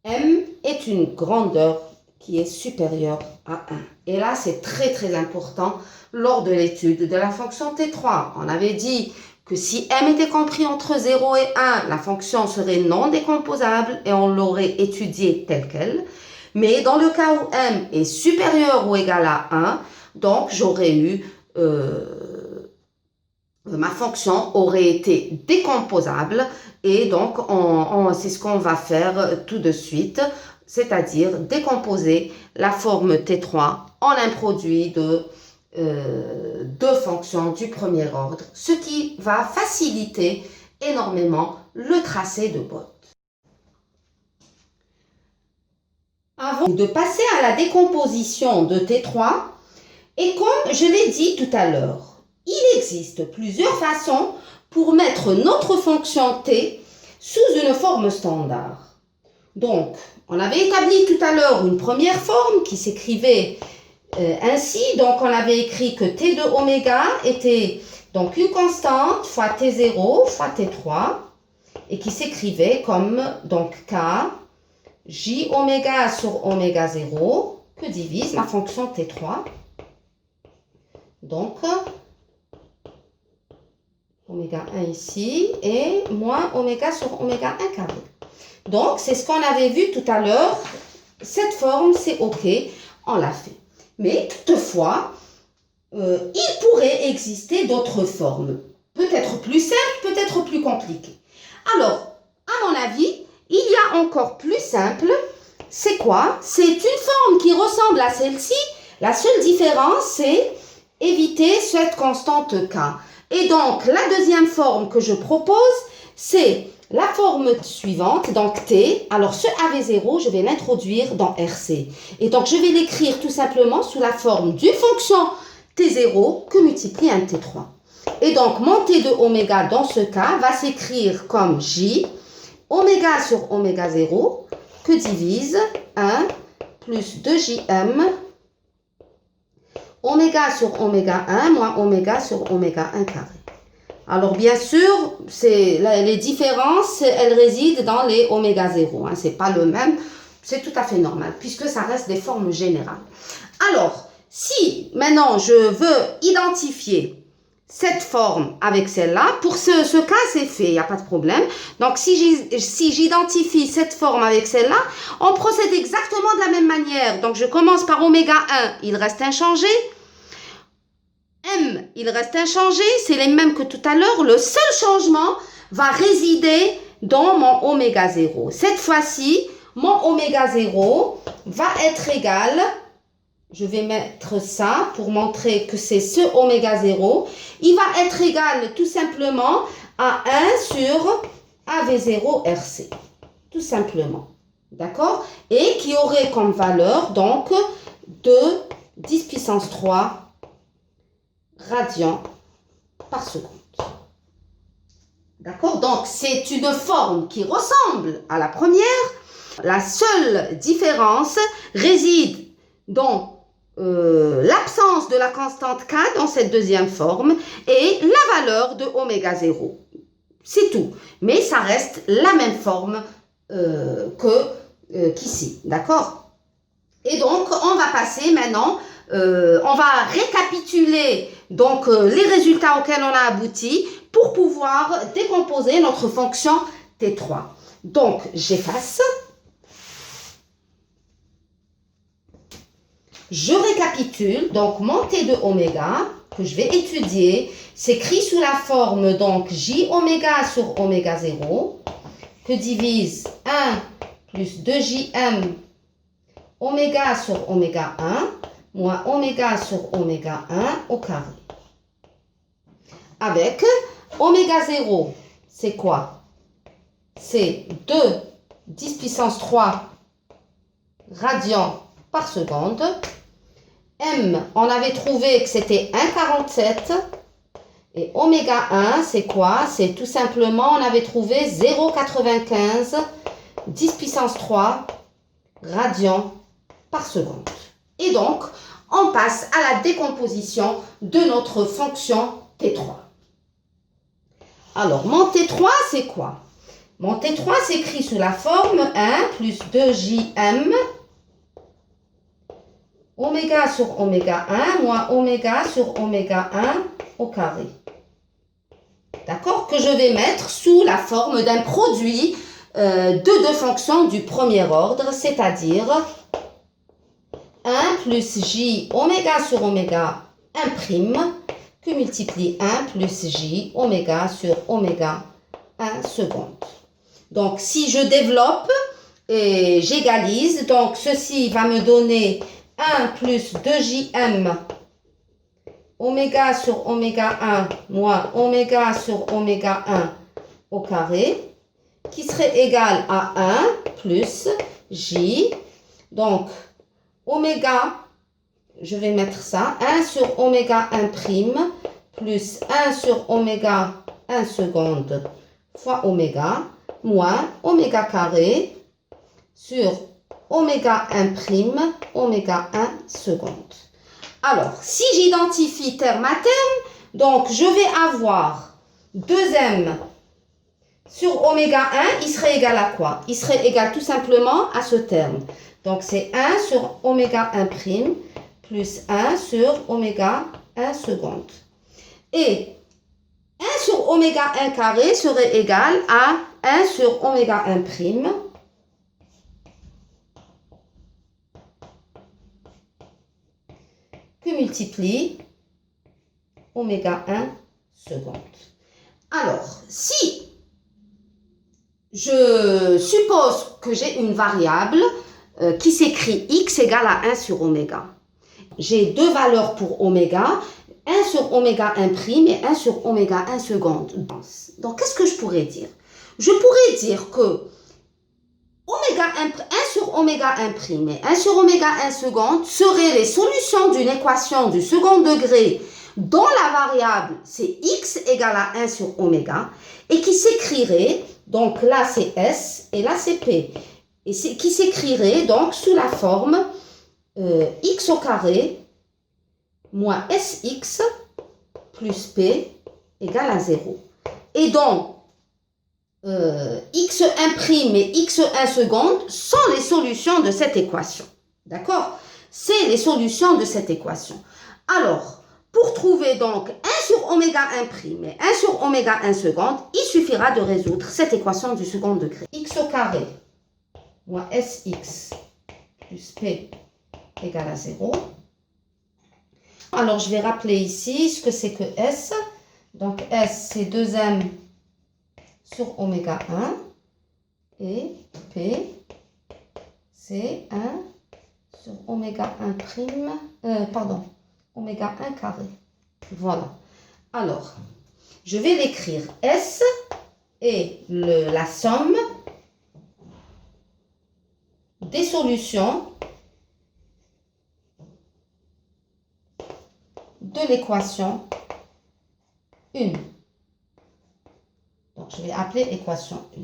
M est une grandeur qui est supérieure à 1. Et là, c'est très très important lors de l'étude de la fonction T3. On avait dit que si M était compris entre 0 et 1, la fonction serait non décomposable et on l'aurait étudiée telle qu'elle. Mais dans le cas où M est supérieur ou égal à 1, donc j'aurais eu, ma fonction aurait été décomposable et donc c'est ce qu'on va faire tout de suite, c'est-à-dire décomposer la forme T3 en un produit de deux fonctions du premier ordre, ce qui va faciliter énormément le tracé de Bott. Avant de passer à la décomposition de T3, et comme je l'ai dit tout à l'heure, il existe plusieurs façons pour mettre notre fonction T sous une forme standard. Donc, on avait établi tout à l'heure une première forme qui s'écrivait ainsi, donc on avait écrit que T de oméga était donc une constante fois T0 fois T3 et qui s'écrivait comme donc K J oméga sur oméga 0 que divise ma fonction T3. Donc oméga 1 ici et moins oméga sur oméga 1 carré. Donc c'est ce qu'on avait vu tout à l'heure. Cette forme c'est OK, on l'a fait. Mais toutefois, il pourrait exister d'autres formes, peut-être plus simples, peut-être plus compliquées. Alors, à mon avis, il y a encore plus simple. C'est quoi? C'est une forme qui ressemble à celle-ci. La seule différence, c'est éviter cette constante K. Et donc, la deuxième forme que je propose, c'est la forme suivante, donc T. Alors, ce AV0, je vais l'introduire dans RC. Et donc, je vais l'écrire tout simplement sous la forme d'une fonction T0 que multiplie un T3. Et donc, mon T de oméga dans ce cas va s'écrire comme J oméga sur oméga 0 que divise 1 plus 2JM oméga sur oméga 1 moins oméga sur oméga 1 carré. Alors, bien sûr, les différences, elles résident dans les oméga 0. Ce n'est pas le même, c'est tout à fait normal, puisque ça reste des formes générales. Alors, si maintenant je veux identifier cette forme avec celle-là, pour ce cas, c'est fait, il n'y a pas de problème. Donc, si j'identifie cette forme avec celle-là, on procède exactement de la même manière. Donc, je commence par oméga 1, il reste inchangé. M, il reste inchangé, c'est les mêmes que tout à l'heure. Le seul changement va résider dans mon oméga 0. Cette fois-ci, mon oméga 0 va être égal, je vais mettre ça pour montrer que c'est ce oméga 0, il va être égal tout simplement à 1 sur AV0 RC, tout simplement, d'accord? Et qui aurait comme valeur donc de 10 puissance 3 radians par seconde. D'accord? Donc, c'est une forme qui ressemble à la première. La seule différence réside dans l'absence de la constante K dans cette deuxième forme et la valeur de oméga 0. C'est tout. Mais ça reste la même forme qu'ici. D'accord? Et donc, on va passer maintenant, on va récapituler donc, les résultats auxquels on a abouti pour pouvoir décomposer notre fonction T3. Donc, j'efface. Je récapitule. Donc, mon T de oméga que je vais étudier s'écrit sous la forme donc J oméga sur oméga 0 que divise 1 plus 2JM oméga sur oméga 1 moins oméga sur oméga 1 au carré. Avec oméga 0, c'est quoi? C'est 2 10 puissance 3 radians par seconde. M, on avait trouvé que c'était 1,47. Et oméga 1, c'est quoi? C'est tout simplement, on avait trouvé 0,95 10 puissance 3 radians par seconde. Et donc, on passe à la décomposition de notre fonction T3. Alors, mon T3, c'est quoi? Mon T3 s'écrit sous la forme 1 plus 2JM oméga sur oméga 1 moins oméga sur oméga 1 au carré. D'accord? Que je vais mettre sous la forme d'un produit de deux fonctions du premier ordre, c'est-à-dire 1 plus J oméga sur oméga 1 prime que multiplie 1 plus J oméga sur oméga 1 seconde. Donc, si je développe et j'égalise, donc ceci va me donner 1 plus 2JM oméga sur oméga 1 moins oméga sur oméga 1 au carré qui serait égal à 1 plus J. Donc, oméga, je vais mettre ça, 1 sur oméga 1 prime plus 1 sur oméga 1 seconde fois oméga moins oméga carré sur oméga 1 prime, oméga 1 seconde. Alors, si j'identifie terme à terme, donc je vais avoir 2m sur oméga 1, il serait égal à quoi? Il serait égal tout simplement à ce terme. Donc, c'est 1 sur oméga 1 prime plus 1 sur oméga 1 seconde. Et 1 sur oméga 1 carré serait égal à 1 sur oméga 1 prime que multiplie oméga 1 seconde. Alors, si je suppose que j'ai une variable qui s'écrit x égale à 1 sur oméga, j'ai deux valeurs pour oméga, 1 sur oméga 1 prime et 1 sur oméga 1 seconde. Donc, qu'est-ce que je pourrais dire? Je pourrais dire que oméga 1 sur oméga 1 prime et 1 sur oméga 1 seconde seraient les solutions d'une équation du second degré dont la variable c'est x égale à 1 sur oméga et qui s'écrirait, donc là c'est S et là c'est P, et qui s'écrirait donc sous la forme x au carré moins Sx plus P égale à 0. Et donc, x1 prime et x1 seconde sont les solutions de cette équation. D'accord? C'est les solutions de cette équation. Alors, pour trouver donc 1 sur oméga 1 prime et 1 sur oméga 1 seconde, il suffira de résoudre cette équation du second degré. X au carré moins Sx plus P égale à 0. Alors, je vais rappeler ici ce que c'est que S. Donc, S, c'est 2m sur oméga 1 et P c'est 1 sur oméga 1 prime, oméga 1 carré. Voilà. Alors, je vais l'écrire. S est la somme des solutions de l'équation 1. Donc, je vais appeler équation 1.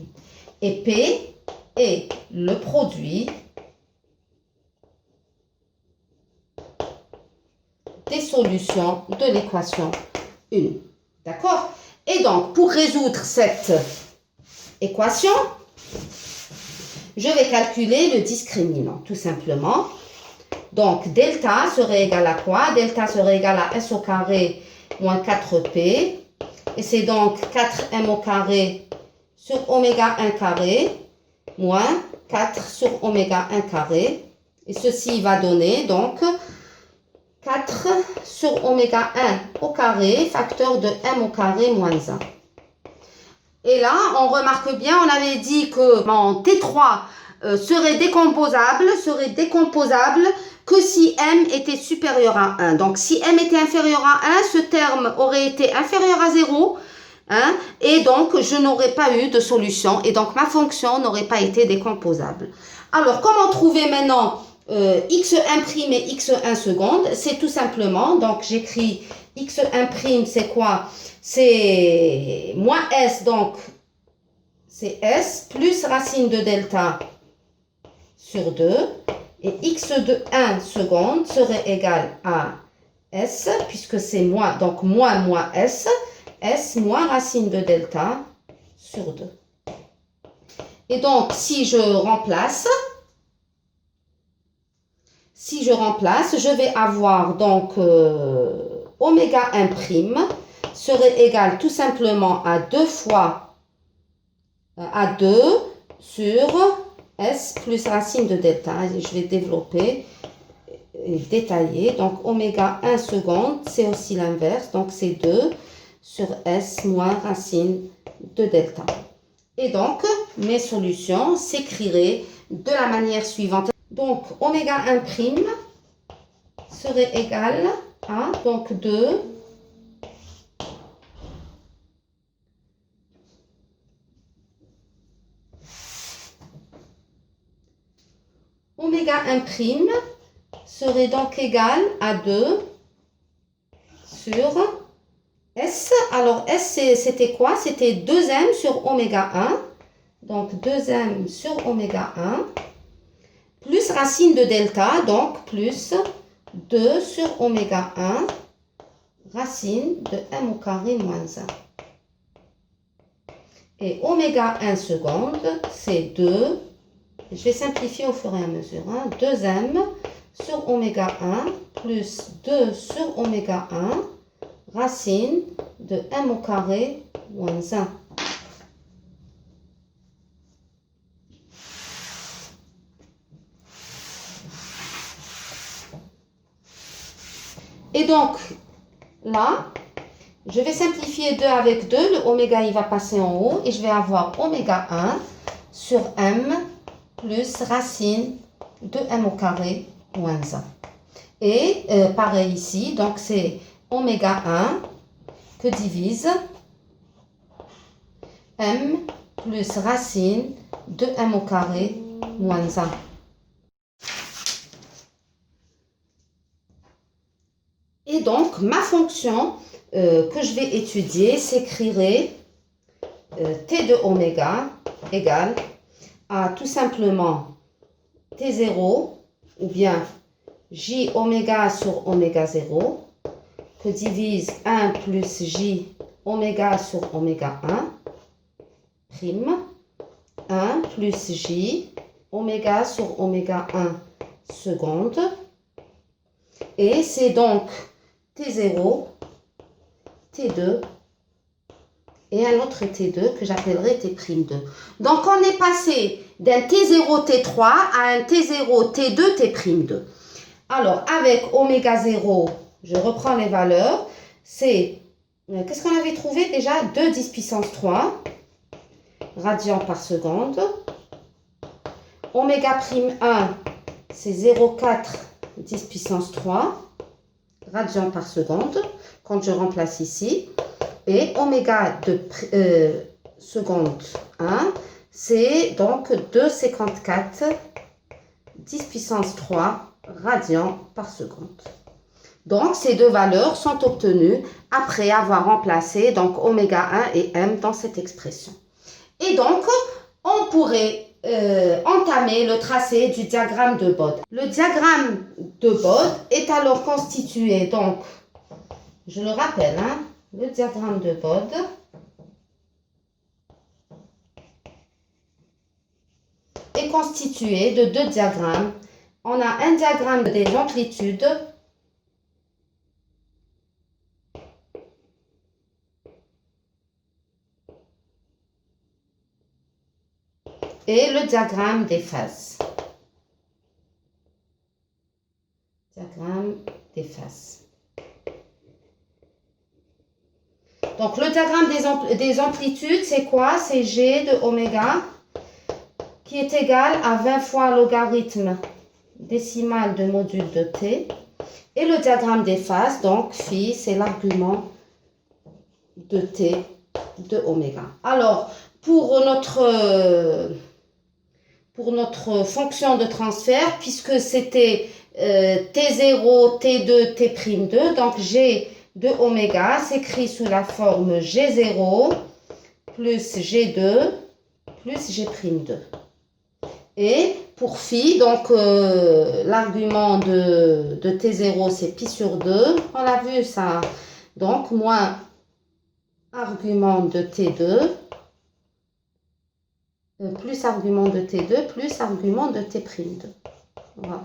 Et P est le produit des solutions de l'équation 1. D'accord? Et donc, pour résoudre cette équation, je vais calculer le discriminant, tout simplement. Donc, delta serait égal à quoi? Delta serait égal à S au carré moins 4P. Et c'est donc 4M au carré sur oméga 1 carré moins 4 sur oméga 1 carré. Et ceci va donner donc 4 sur oméga 1 au carré, facteur de M au carré moins 1. Et là, on remarque bien, on avait dit que mon T3 serait décomposable que si M était supérieur à 1. Donc, si M était inférieur à 1, ce terme aurait été inférieur à 0. Hein, et donc, je n'aurais pas eu de solution. Et donc, ma fonction n'aurait pas été décomposable. Alors, comment trouver maintenant x1' et x1 seconde? C'est tout simplement, donc j'écris x1', c'est quoi? C'est moins s, donc c'est s plus racine de delta sur 2. Et x de 1 seconde serait égal à s, puisque c'est moins, donc moins s, s moins racine de delta sur 2. Et donc, si je remplace, je vais avoir donc oméga 1' serait égal tout simplement à 2 fois à 2 sur S plus racine de delta. Je vais développer et détailler. Donc, oméga 1 seconde, c'est aussi l'inverse. Donc, c'est 2 sur S moins racine de delta. Et donc, mes solutions s'écriraient de la manière suivante. Donc, oméga 1' serait égal à donc 2 oméga 1' serait donc égal à 2 sur S. Alors, S, c'était quoi? C'était 2M sur oméga 1. Donc, 2M sur oméga 1. Plus racine de delta, donc plus 2 sur oméga 1. Racine de M au carré moins 1. Et oméga 1 seconde, c'est 2. Je vais simplifier au fur et à mesure. 2M sur oméga 1 plus 2 sur oméga 1 racine de M au carré moins 1. Et donc, là, je vais simplifier 2 avec 2. Le oméga, il va passer en haut. Et je vais avoir oméga 1 sur M plus racine de M au carré moins 1. Et pareil ici, donc c'est oméga 1 que divise M plus racine de M au carré moins 1. Et donc, ma fonction que je vais étudier s'écrirait T de oméga égale à tout simplement T0 ou bien J oméga sur oméga 0 que divise 1 plus J oméga sur oméga 1 prime 1 plus J oméga sur oméga 1 seconde. Et c'est donc T0, T2 et un autre T2 que j'appellerai T'2. Donc, on est passé d'un T0, T3 à un T0, T2, T'2. Alors, avec oméga 0, je reprends les valeurs. C'est, qu'est-ce qu'on avait trouvé déjà? 2 10 puissance 3 radians par seconde. oméga prime 1, c'est 0,4 10 puissance 3 radians par seconde, quand je remplace ici. Et oméga de seconde 1, c'est donc 2,54 10 puissance 3 radians par seconde. Donc, ces deux valeurs sont obtenues après avoir remplacé donc oméga 1 et m dans cette expression. Et donc, on pourrait entamer le tracé du diagramme de Bode. Le diagramme de Bode est alors constitué, donc, je le rappelle, le diagramme de Bode est constitué de deux diagrammes. On a un diagramme des amplitudes et le diagramme des phases. Diagramme des phases. Donc, le diagramme des amplitudes, c'est quoi? C'est G de oméga qui est égal à 20 fois logarithme décimal de module de t. Et le diagramme des phases, donc phi, c'est l'argument de t de oméga. Alors, pour notre fonction de transfert, puisque c'était T0, T2, T'2, donc G de oméga s'écrit sous la forme G0 plus G2 plus G'2. Et pour phi, donc l'argument de T0 c'est pi sur 2, on l'a vu ça, donc moins argument de T2 plus argument de T2 plus argument de T'2. Voilà.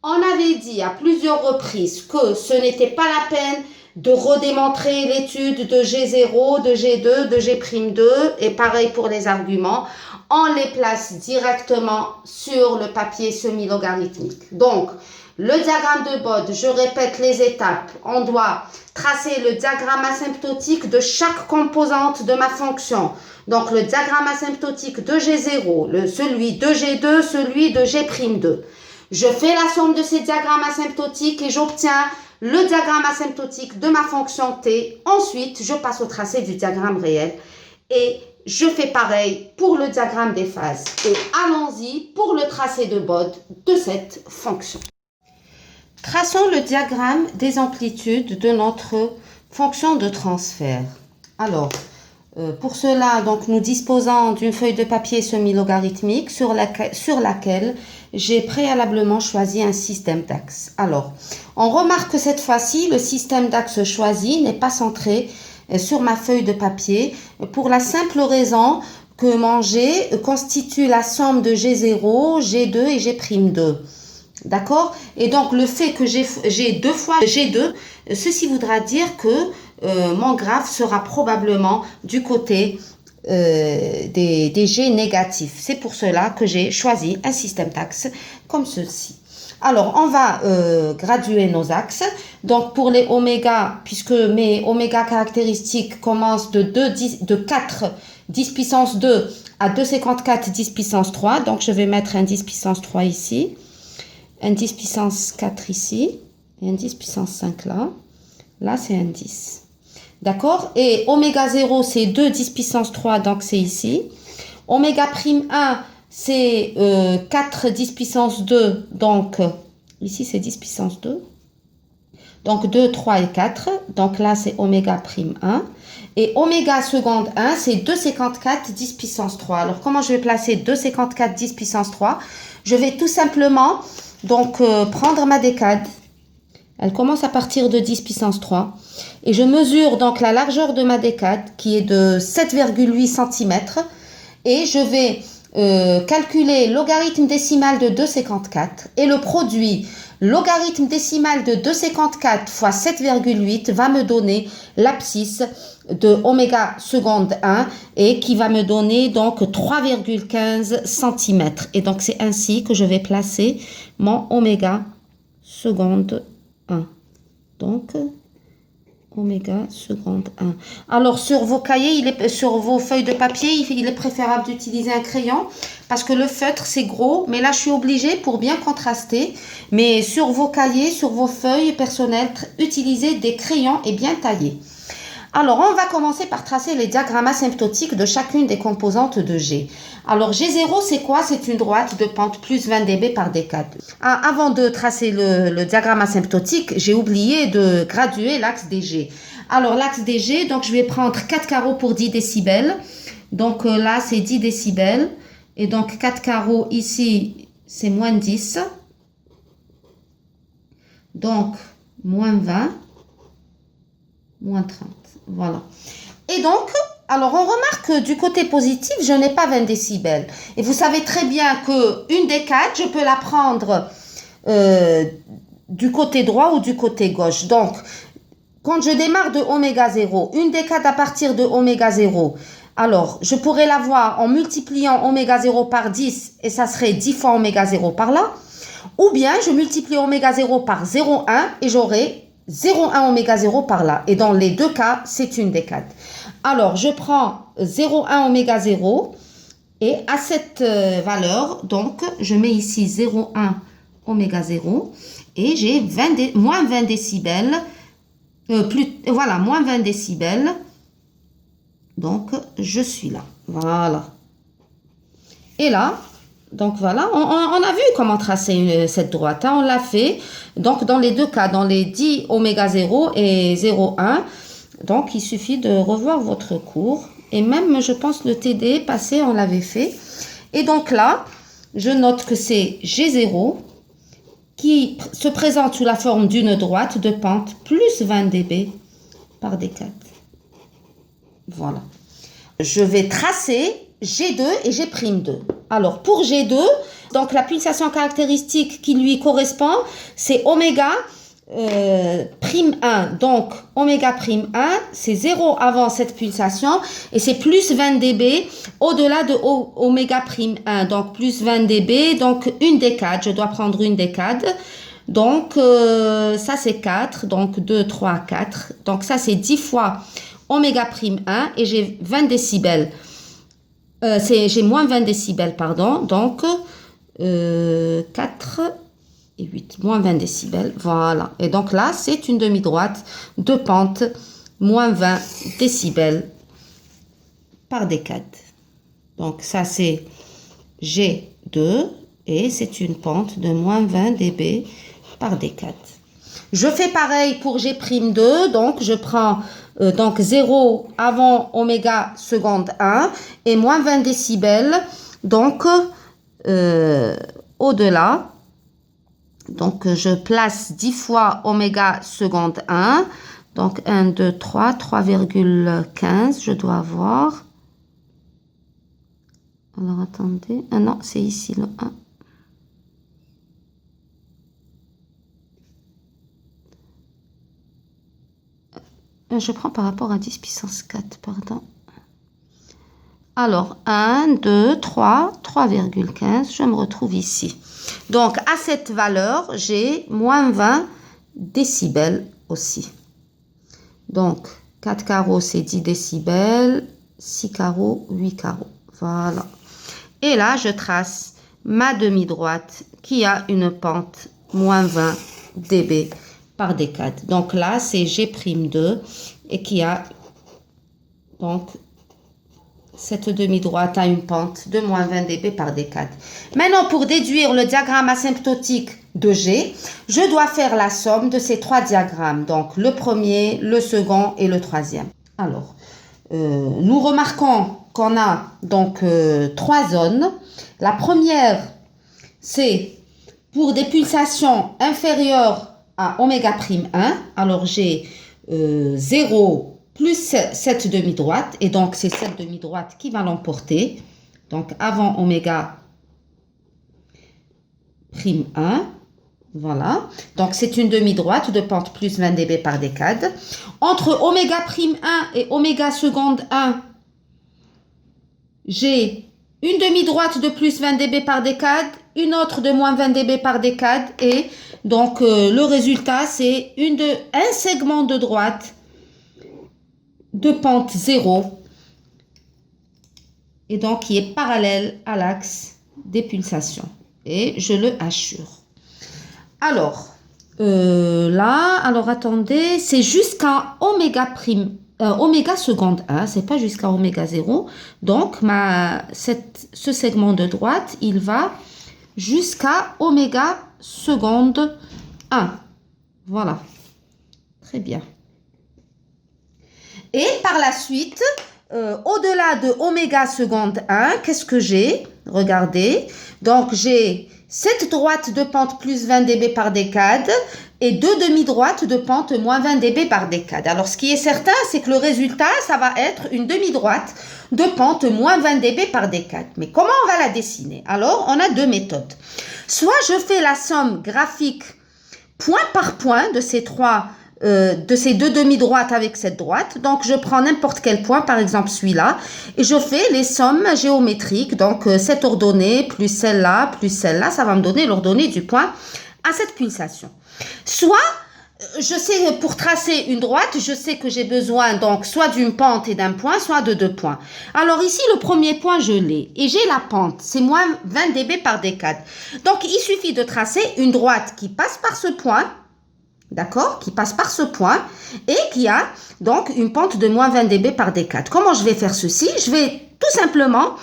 On avait dit à plusieurs reprises que ce n'était pas la peine de redémontrer l'étude de G0, de G2, de G'2 et pareil pour les arguments. On les place directement sur le papier semi-logarithmique. Donc, le diagramme de Bode, je répète les étapes. On doit tracer le diagramme asymptotique de chaque composante de ma fonction. Donc, le diagramme asymptotique de G0, celui de G2, celui de G'2. Je fais la somme de ces diagrammes asymptotiques et j'obtiens le diagramme asymptotique de ma fonction t. Ensuite, je passe au tracé du diagramme réel et je fais pareil pour le diagramme des phases. Et allons-y pour le tracé de Bode de cette fonction. Traçons le diagramme des amplitudes de notre fonction de transfert. Alors, pour cela, donc, nous disposons d'une feuille de papier semi-logarithmique sur laquelle j'ai préalablement choisi un système d'axes. Alors, on remarque que cette fois-ci, le système d'axes choisi n'est pas centré sur ma feuille de papier pour la simple raison que mon G constitue la somme de G0, G2 et G'2. D'accord? Et donc, le fait que j'ai deux fois G2, ceci voudra dire que mon graphe sera probablement du côté des G négatifs. C'est pour cela que j'ai choisi un système d'axes comme ceci. Alors, on va graduer nos axes. Donc, pour les oméga, puisque mes oméga caractéristiques commencent de 4 10 puissance 2 à 2,54 10 puissance 3. Donc, je vais mettre un 10 puissance 3 ici, un 10 puissance 4 ici, et un 10 puissance 5 là. Là, c'est un 10. D'accord? Et oméga 0, c'est 2 10 puissance 3, donc c'est ici. Oméga prime 1, c'est 4 10 puissance 2, donc ici c'est 10 puissance 2. Donc 2, 3 et 4, donc là c'est oméga prime 1. Et oméga seconde 1, c'est 2,54 10 puissance 3. Alors comment je vais placer 2,54 10 puissance 3? Je vais tout simplement donc prendre ma décade. Elle commence à partir de 10 puissance 3. Et je mesure donc la largeur de ma décade qui est de 7,8 cm. Et je vais calculer logarithme décimal de 2,54. Et le produit logarithme décimal de 2,54 fois 7,8 va me donner l'abscisse de oméga seconde 1 et qui va me donner donc 3,15 cm. Et donc c'est ainsi que je vais placer mon oméga seconde 1. Donc, oméga seconde 1. Alors, sur vos cahiers, sur vos feuilles de papier, il est préférable d'utiliser un crayon parce que le feutre, c'est gros. Mais là, je suis obligée pour bien contraster. Mais sur vos cahiers, sur vos feuilles personnelles, utilisez des crayons et bien taillés. Alors, on va commencer par tracer les diagrammes asymptotiques de chacune des composantes de G. Alors, G0, c'est quoi? C'est une droite de pente plus 20 dB par décade. Avant de tracer le diagramme asymptotique, j'ai oublié de graduer l'axe des G. Alors, l'axe des G, donc je vais prendre 4 carreaux pour 10 décibels. Donc là, c'est 10 décibels. Et donc, 4 carreaux ici, c'est moins 10. Donc, moins 20, moins 30. Voilà. Et donc, alors on remarque que du côté positif, je n'ai pas 20 décibels. Et vous savez très bien qu'une décade, je peux la prendre du côté droit ou du côté gauche. Donc, quand je démarre de oméga 0, une décade à partir de oméga 0, alors je pourrais l'avoir en multipliant oméga 0 par 10 et ça serait 10 fois oméga 0 par là. Ou bien je multiplie oméga 0 par 0,1 et j'aurai 0,1 oméga 0 par là. Et dans les deux cas, c'est une décade. Alors, je prends 0,1 oméga 0 et à cette valeur, donc, je mets ici 0,1 oméga 0 et j'ai moins 20 décibels. Voilà, moins 20 décibels. Donc, je suis là. Voilà. Et là, donc voilà, on a vu comment tracer cette droite. Hein, on l'a fait. Donc, dans les deux cas, dans les 10 oméga 0 et 0,1. Donc, il suffit de revoir votre cours. Et même, je pense, le TD passé, on l'avait fait. Et donc là, je note que c'est G0 qui se présente sous la forme d'une droite de pente plus 20 dB par décade. Voilà. Je vais tracer G2 et G'2. Alors, pour G2, donc la pulsation caractéristique qui lui correspond, c'est oméga prime 1. Donc, oméga prime 1, c'est 0 avant cette pulsation et c'est plus 20 dB au-delà de oméga prime 1. Donc, plus 20 dB, donc une décade. Je dois prendre une décade. Donc, ça c'est 4. Donc, 2, 3, 4. Donc, ça c'est 10 fois oméga prime 1 et j'ai 20 décibels. J'ai moins 20 décibels, pardon. Donc, 4 et 8, moins 20 décibels. Voilà. Et donc là, c'est une demi-droite de pente, moins 20 décibels par décade. Donc, ça, c'est G2 et c'est une pente de moins 20 dB par décade. Je fais pareil pour G'2, donc je prends donc 0 avant oméga seconde 1 et moins 20 décibels, donc au-delà. Donc je place 10 fois oméga seconde 1, donc 1, 2, 3, 3,15 je dois avoir. Alors attendez, ah non, c'est ici le 1. Je prends par rapport à 10 puissance 4, pardon. Alors, 1, 2, 3, 3,15, je me retrouve ici. Donc, à cette valeur, j'ai moins 20 décibels aussi. Donc, 4 carreaux, c'est 10 décibels, 6 carreaux, 8 carreaux. Voilà. Et là, je trace ma demi-droite qui a une pente moins 20 dB par décade. Donc là, c'est G'2 et qui a donc cette demi-droite a une pente de moins 20 dB par décade. Maintenant, pour déduire le diagramme asymptotique de G, je dois faire la somme de ces trois diagrammes. Donc, le premier, le second et le troisième. Alors, nous remarquons qu'on a donc trois zones. La première, c'est pour des pulsations inférieures à oméga prime 1. Alors, j'ai 0 plus cette demi-droite. Et donc, c'est cette demi-droite qui va l'emporter. Donc, avant oméga prime 1. Voilà. Donc, c'est une demi-droite de pente plus 20 dB par décade. Entre oméga prime 1 et oméga seconde 1, j'ai une demi-droite de plus 20 dB par décade, une autre de moins 20 dB par décade. Et donc, le résultat, c'est un segment de droite de pente 0 et donc qui est parallèle à l'axe des pulsations. Et je le hachure. Alors, là, alors attendez, c'est jusqu'à oméga seconde 1, c'est pas jusqu'à oméga 0. Donc, ce segment de droite, il va jusqu'à oméga seconde 1. Voilà. Très bien. Et par la suite, au-delà de oméga seconde 1, qu'est-ce que j'ai? Regardez. Donc, j'ai cette droite de pente plus 20 dB par décade et deux demi-droites de pente moins 20 dB par décade. Alors, ce qui est certain, c'est que le résultat, ça va être une demi-droite de pente moins 20 dB par décade. Mais comment on va la dessiner? Alors, on a deux méthodes. Soit je fais la somme graphique point par point de ces deux demi-droites avec cette droite. Donc, je prends n'importe quel point, par exemple celui-là, et je fais les sommes géométriques. Donc, cette ordonnée plus celle-là, ça va me donner l'ordonnée du point à cette pulsation. Soit, je sais, pour tracer une droite, je sais que j'ai besoin donc soit d'une pente et d'un point, soit de deux points. Alors ici, le premier point, je l'ai. Et j'ai la pente, c'est moins 20 dB par décade. Donc, il suffit de tracer une droite qui passe par ce point, d'accord, qui passe par ce point et qui a donc une pente de moins 20 dB par décade. Comment je vais faire ceci? Je vais tout simplement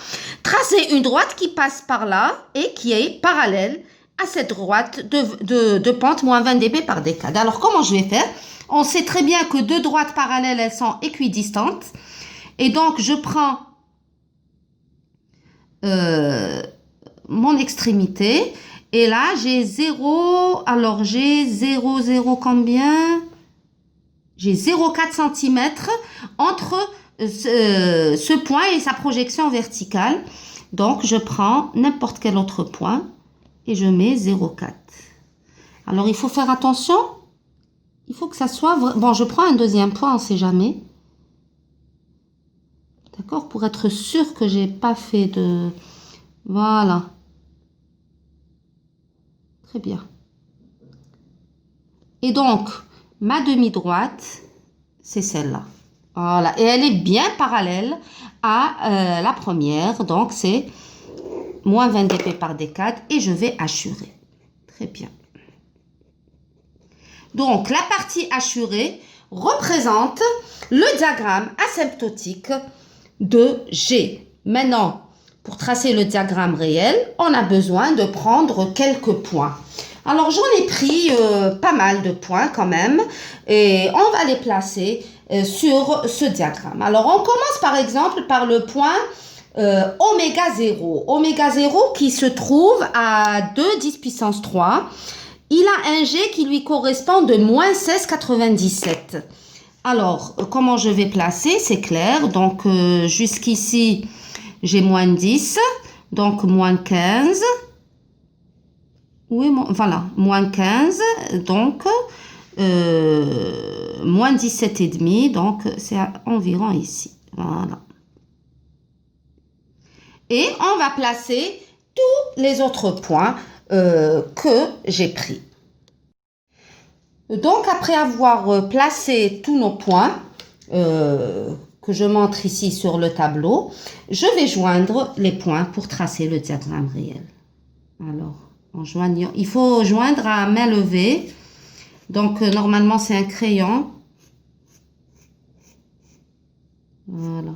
tracer une droite qui passe par là et qui est parallèle à cette droite de pente moins 20 dB par décade. Alors, comment je vais faire? On sait très bien que deux droites parallèles, elles sont équidistantes. Et donc, je prends mon extrémité. Et là, j'ai 0. Alors, j'ai 0 combien? J'ai 0,4 cm entre ce point et sa projection verticale. Donc, je prends n'importe quel autre point. Et je mets 0,4. Alors, il faut faire attention. Il faut que ça soit... Bon, je prends un deuxième point, on ne sait jamais. D'accord? Pour être sûr que j'ai pas fait de... Voilà. Très bien. Et donc, ma demi-droite, c'est celle-là. Voilà. Et elle est bien parallèle à la première. Donc, c'est... moins 20 dB par décade et je vais hachurer. Très bien. Donc, la partie hachurée représente le diagramme asymptotique de G. Maintenant, pour tracer le diagramme réel, on a besoin de prendre quelques points. Alors, j'en ai pris pas mal de points quand même et on va les placer sur ce diagramme. Alors, on commence par exemple par le point oméga 0. Oméga 0 qui se trouve à 2 10 puissance 3. Il a un G qui lui correspond de moins 16,97. Alors, comment je vais placer? C'est clair. Donc, jusqu'ici, j'ai moins 10. Donc, moins 15. Oui, voilà, moins 15. Donc, moins 17,5. Donc, c'est environ ici. Voilà. Et on va placer tous les autres points que j'ai pris. Donc, après avoir placé tous nos points que je montre ici sur le tableau, je vais joindre les points pour tracer le diagramme réel. Alors, en joignant, il faut joindre à main levée. Donc, normalement, c'est un crayon. Voilà.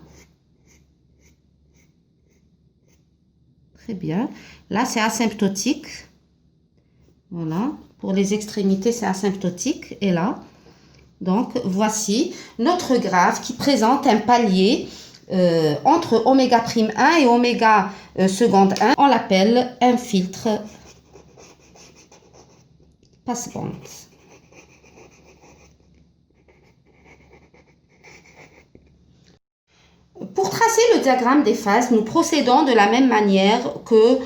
Très bien. Là, c'est asymptotique. Voilà. Pour les extrémités, c'est asymptotique. Et là, donc, voici notre graphe qui présente un palier entre oméga prime 1 et oméga seconde 1. On l'appelle un filtre passe-bande. Pour tracer le diagramme des phases, nous procédons de la même manière que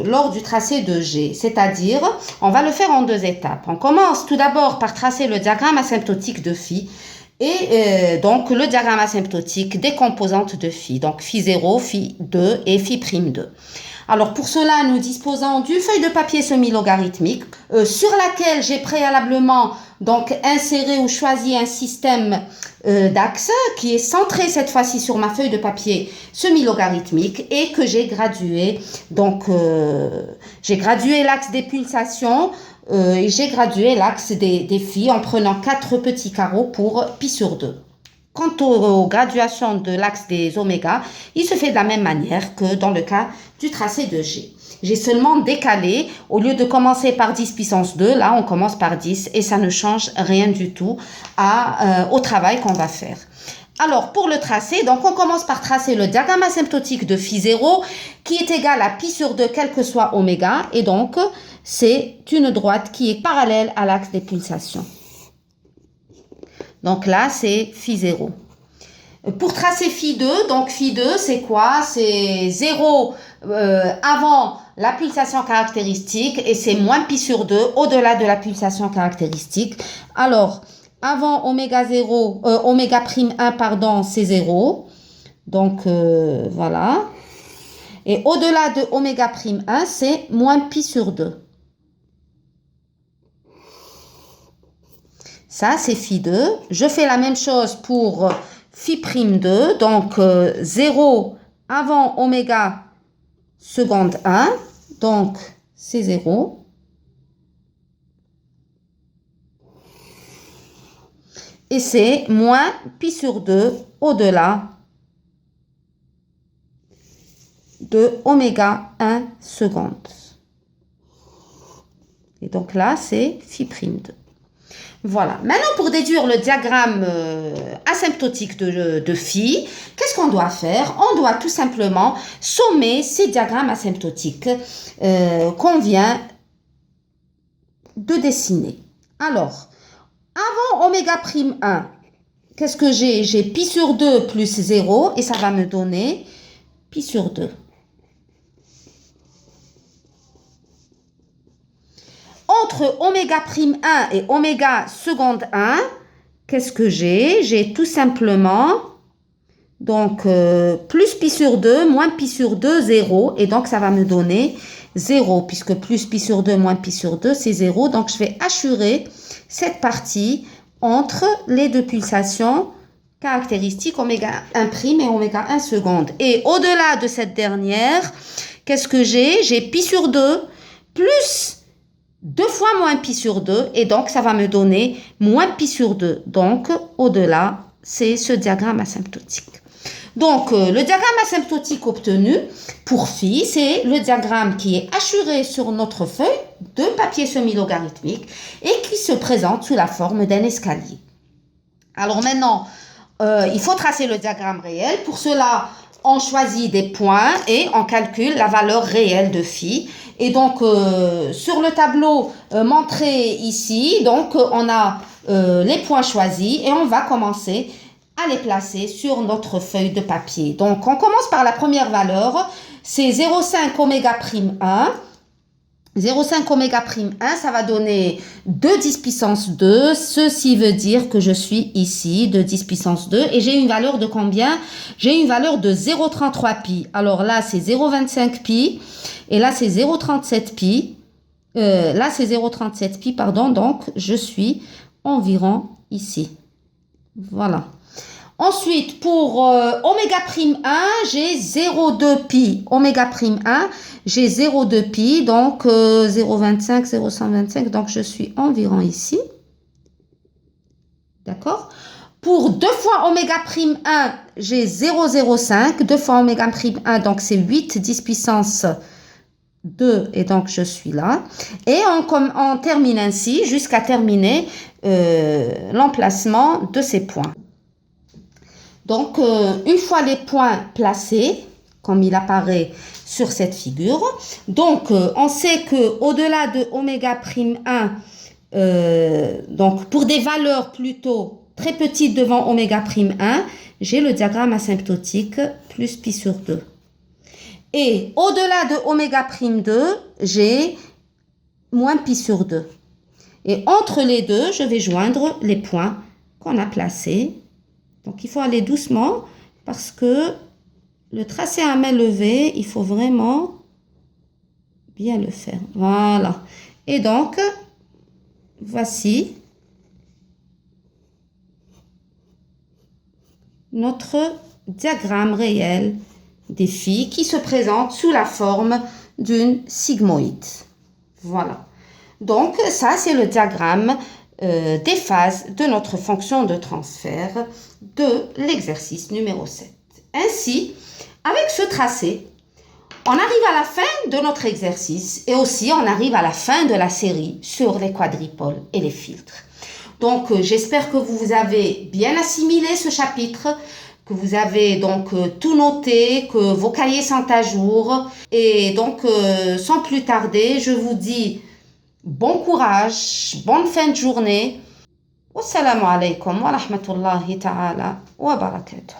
lors du tracé de G, c'est-à-dire, on va le faire en deux étapes. On commence tout d'abord par tracer le diagramme asymptotique de phi et donc le diagramme asymptotique des composantes de phi, donc phi 0, phi 2 et phi prime 2. Alors pour cela, nous disposons d'une feuille de papier semi-logarithmique sur laquelle j'ai préalablement donc inséré ou choisi un système d'axes qui est centré cette fois-ci sur ma feuille de papier semi-logarithmique et que j'ai gradué. Donc j'ai gradué l'axe des pulsations et j'ai gradué l'axe des phi en prenant 4 petits carreaux pour pi sur 2. Quant aux graduations de l'axe des oméga, il se fait de la même manière que dans le cas du tracé de G. J'ai seulement décalé, au lieu de commencer par 10 puissance 2, là on commence par 10 et ça ne change rien du tout au travail qu'on va faire. Alors pour le tracé, donc on commence par tracer le diagramme asymptotique de phi 0 qui est égal à pi sur 2 quel que soit oméga et donc c'est une droite qui est parallèle à l'axe des pulsations. Donc là, c'est phi 0. Pour tracer phi 2, donc phi 2, c'est quoi? C'est 0 avant la pulsation caractéristique et c'est moins pi sur 2 au-delà de la pulsation caractéristique. Alors, avant oméga 0, oméga prime 1, pardon, c'est 0. Donc, voilà. Et au-delà de oméga prime 1, c'est moins pi sur 2. Ça, c'est phi 2. Je fais la même chose pour phi prime 2. Donc, 0 avant oméga seconde 1. Donc, c'est 0. Et c'est moins pi sur 2 au-delà de oméga 1 seconde. Et donc là, c'est phi prime 2. Voilà. Maintenant, pour déduire le diagramme asymptotique de phi, qu'est-ce qu'on doit faire? On doit tout simplement sommer ces diagrammes asymptotiques qu'on vient de dessiner. Alors, avant oméga prime 1, qu'est-ce que j'ai? J'ai pi sur 2 plus 0 et ça va me donner pi sur 2. Entre oméga prime 1 et oméga seconde 1, qu'est-ce que j'ai? J'ai tout simplement donc plus pi sur 2 moins pi sur 2, 0. Et donc ça va me donner 0 puisque plus pi sur 2 moins pi sur 2, c'est 0. Donc je vais assurer cette partie entre les deux pulsations caractéristiques oméga 1 prime et oméga 1 seconde. Et au-delà de cette dernière, qu'est-ce que j'ai? J'ai pi sur 2 plus 2 fois moins pi sur 2 et donc ça va me donner moins pi sur 2. Donc au-delà, c'est ce diagramme asymptotique. Donc le diagramme asymptotique obtenu pour phi, c'est le diagramme qui est assuré sur notre feuille de papier semi-logarithmique et qui se présente sous la forme d'un escalier. Alors maintenant, il faut tracer le diagramme réel. Pour cela, on choisit des points et on calcule la valeur réelle de phi. Et donc, sur le tableau montré ici, donc on a les points choisis et on va commencer à les placer sur notre feuille de papier. Donc, on commence par la première valeur, c'est 0,5 oméga prime 1. 0,5 oméga prime 1, ça va donner 2 10 puissance 2. Ceci veut dire que je suis ici de 10 puissance 2. Et j'ai une valeur de combien? J'ai une valeur de 0,33 pi. Alors là, c'est 0,25 pi. Et là, c'est 0,37 pi. Là, c'est 0,37 pi, pardon. Donc, je suis environ ici. Voilà. Ensuite, pour oméga prime 1, j'ai 0,2 pi. Oméga prime 1, j'ai 0,2 pi, donc 0,25, 0,125, donc je suis environ ici. D'accord? Pour 2 fois oméga prime 1, j'ai 0,05. 2 fois oméga prime 1, donc c'est 8, 10 puissance 2, et donc je suis là. Et on termine ainsi jusqu'à terminer l'emplacement de ces points. Donc, une fois les points placés, comme il apparaît sur cette figure, donc on sait qu'au-delà de oméga prime 1, donc pour des valeurs plutôt très petites devant oméga prime 1, j'ai le diagramme asymptotique plus pi sur 2. Et au-delà de oméga prime 2, j'ai moins pi sur 2. Et entre les deux, je vais joindre les points qu'on a placés. Donc, il faut aller doucement parce que le tracé à main levée, il faut vraiment bien le faire. Voilà. Et donc, voici notre diagramme réel des phi qui se présente sous la forme d'une sigmoïde. Voilà. Donc, ça, c'est le diagramme des phases de notre fonction de transfert de l'exercice numéro 7. Ainsi, avec ce tracé, on arrive à la fin de notre exercice et aussi on arrive à la fin de la série sur les quadripoles et les filtres. Donc, j'espère que vous avez bien assimilé ce chapitre, que vous avez donc tout noté, que vos cahiers sont à jour. Et donc, sans plus tarder, je vous dis bon courage, bonne fin de journée. Wassalamu alaikum wa rahmatullahi ta'ala wa barakatuh.